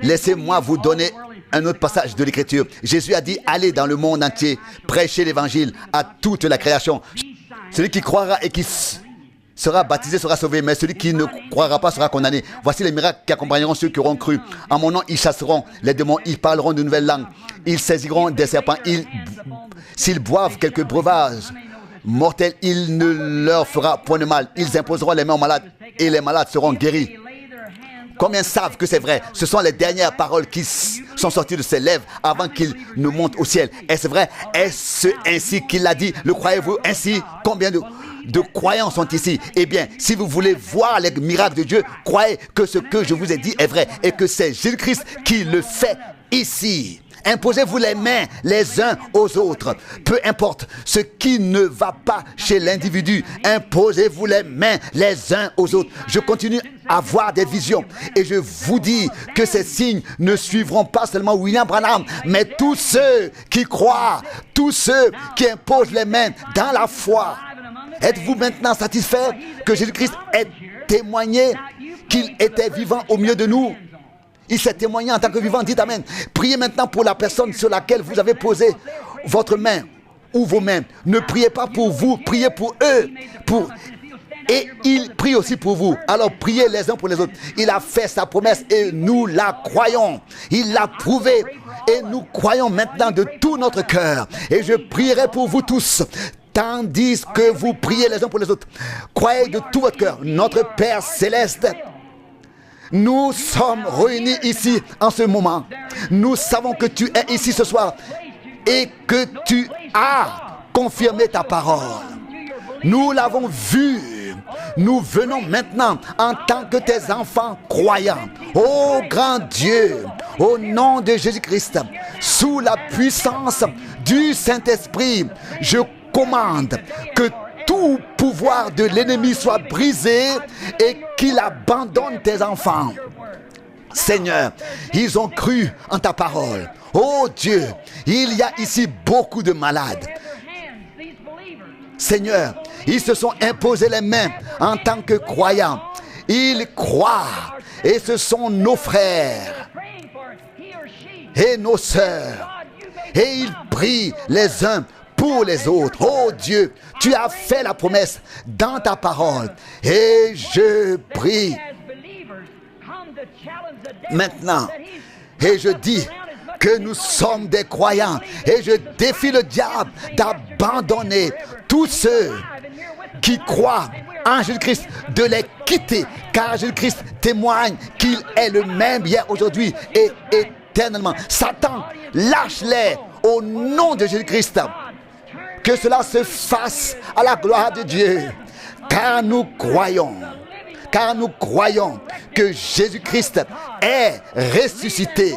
laissez-moi vous donner un autre passage de l'Écriture. Jésus a dit, allez dans le monde entier, prêchez l'Évangile à toute la création. Celui qui croira et qui sera baptisé sera sauvé, mais celui qui ne croira pas sera condamné. Voici les miracles qui accompagneront ceux qui auront cru. En mon nom, ils chasseront les démons, ils parleront de nouvelles langues, ils saisiront des serpents, s'ils boivent quelques breuvages mortels, il ne leur fera point de mal. Ils imposeront les mains aux malades et les malades seront guéris. Combien savent que c'est vrai? Ce sont les dernières paroles qui sont sorties de ses lèvres avant qu'il ne monte au ciel. Est-ce vrai? Est-ce ainsi qu'il l'a dit? Le croyez-vous ainsi? Combien de croyants sont ici? Eh bien, si vous voulez voir les miracles de Dieu, croyez que ce que je vous ai dit est vrai et que c'est Jésus-Christ qui le fait ici. Imposez-vous les mains les uns aux autres. Peu importe ce qui ne va pas chez l'individu, imposez-vous les mains les uns aux autres. Je continue à voir des visions et je vous dis que ces signes ne suivront pas seulement William Branham, mais tous ceux qui croient, tous ceux qui imposent les mains dans la foi. Êtes-vous maintenant satisfait que Jésus-Christ ait témoigné qu'il était vivant au milieu de nous? Il s'est témoigné en tant que vivant. Dites Amen. Priez maintenant pour la personne sur laquelle vous avez posé votre main ou vos mains. Ne priez pas pour vous, priez pour eux. Et il prie aussi pour vous. Alors priez les uns pour les autres. Il a fait sa promesse et nous la croyons. Il l'a prouvé et nous croyons maintenant de tout notre cœur. Et je prierai pour vous tous, tandis que vous priez les uns pour les autres. Croyez de tout votre cœur. Notre Père Céleste, nous sommes réunis ici en ce moment. Nous savons que tu es ici ce soir et que tu as confirmé ta parole. Nous l'avons vu. Nous venons maintenant en tant que tes enfants croyants. Ô grand Dieu, au nom de Jésus-Christ, sous la puissance du Saint-Esprit, je commande que tout pouvoir de l'ennemi soit brisé et qu'il abandonne tes enfants. Seigneur, ils ont cru en ta parole. Oh Dieu, il y a ici beaucoup de malades. Seigneur, Ils se sont imposés les mains en tant que croyants. Ils croient. Et ce sont nos frères et nos sœurs. Et ils prient les uns pour les autres. Oh Dieu, tu as fait la promesse dans ta parole. Et je prie maintenant. Et je dis que nous sommes des croyants. Et je défie le diable d'abandonner tous ceux qui croient en Jésus-Christ, de les quitter. Car Jésus-Christ témoigne qu'il est le même hier, aujourd'hui et éternellement. Satan, lâche-les au nom de Jésus-Christ. Que cela se fasse à la gloire de Dieu. Car nous croyons que Jésus-Christ est ressuscité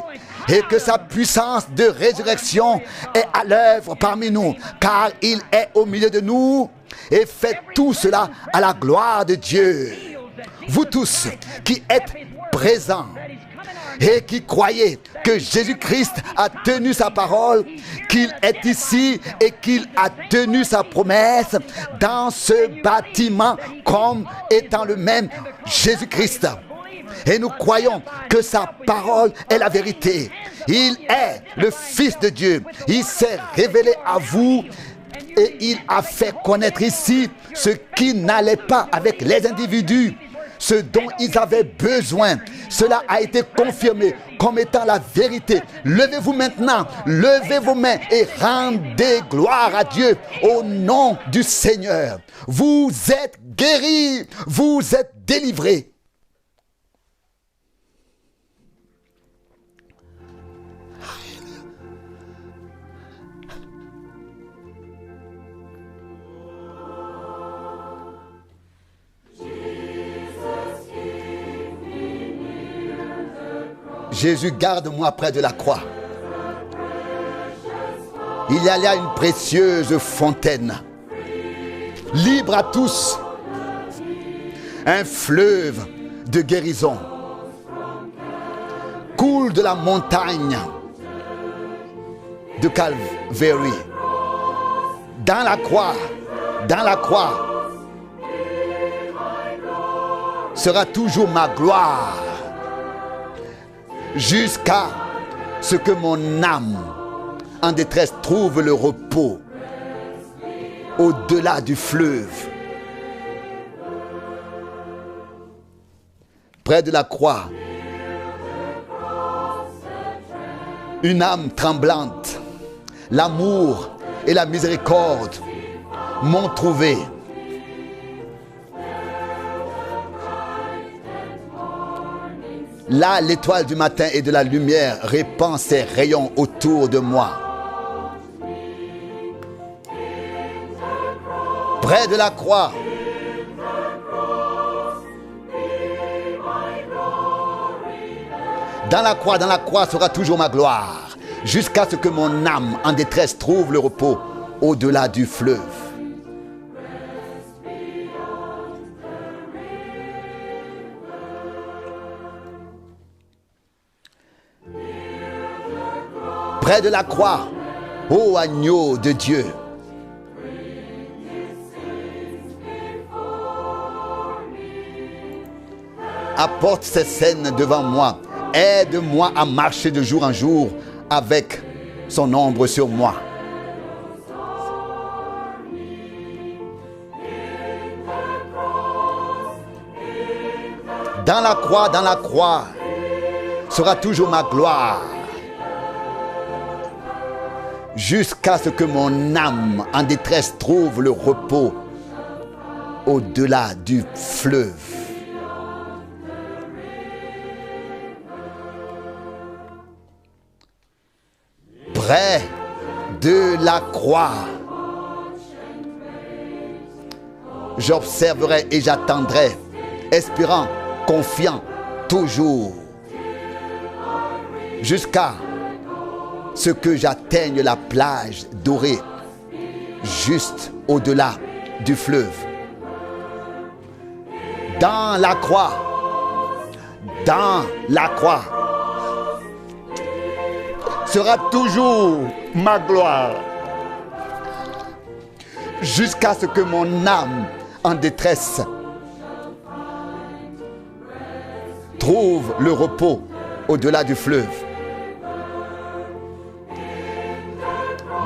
et que sa puissance de résurrection est à l'œuvre parmi nous, car il est au milieu de nous et fait tout cela à la gloire de Dieu. Vous tous qui êtes présents et qui croyez que Jésus-Christ a tenu sa parole, qu'il est ici et qu'il a tenu sa promesse dans ce bâtiment comme étant le même Jésus-Christ. Et nous croyons que sa parole est la vérité. Il est le Fils de Dieu. Il s'est révélé à vous et il a fait connaître ici ce qui n'allait pas avec les individus, ce dont ils avaient besoin. Cela a été confirmé comme étant la vérité. Levez-vous maintenant, levez vos mains et rendez gloire à Dieu au nom du Seigneur. Vous êtes guéris, vous êtes délivrés. Jésus, garde-moi près de la croix. Il y a là une précieuse fontaine, libre à tous, un fleuve de guérison coule de la montagne de Calvary. Dans la croix sera toujours ma gloire, jusqu'à ce que mon âme en détresse trouve le repos au-delà du fleuve. Près de la croix, une âme tremblante, l'amour et la miséricorde m'ont trouvé. Là, l'étoile du matin et de la lumière répand ses rayons autour de moi. Près de la croix, dans la croix sera toujours ma gloire, jusqu'à ce que mon âme en détresse trouve le repos au-delà du fleuve. Près de la croix, ô agneau de Dieu, apporte ces scènes devant moi. Aide-moi à marcher de jour en jour avec son ombre sur moi. Dans la croix sera toujours ma gloire, jusqu'à ce que mon âme en détresse trouve le repos au-delà du fleuve. Près de la croix, j'observerai et j'attendrai, espérant, confiant, toujours, jusqu'à ce que j'atteigne la plage dorée, juste au-delà du fleuve. Dans la croix sera toujours ma gloire, jusqu'à ce que mon âme en détresse trouve le repos au-delà du fleuve.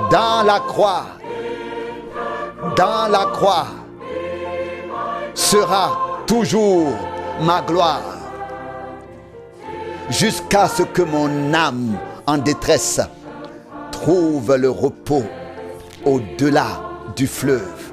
Dans la croix sera toujours ma gloire, jusqu'à ce que mon âme en détresse trouve le repos au-delà du fleuve.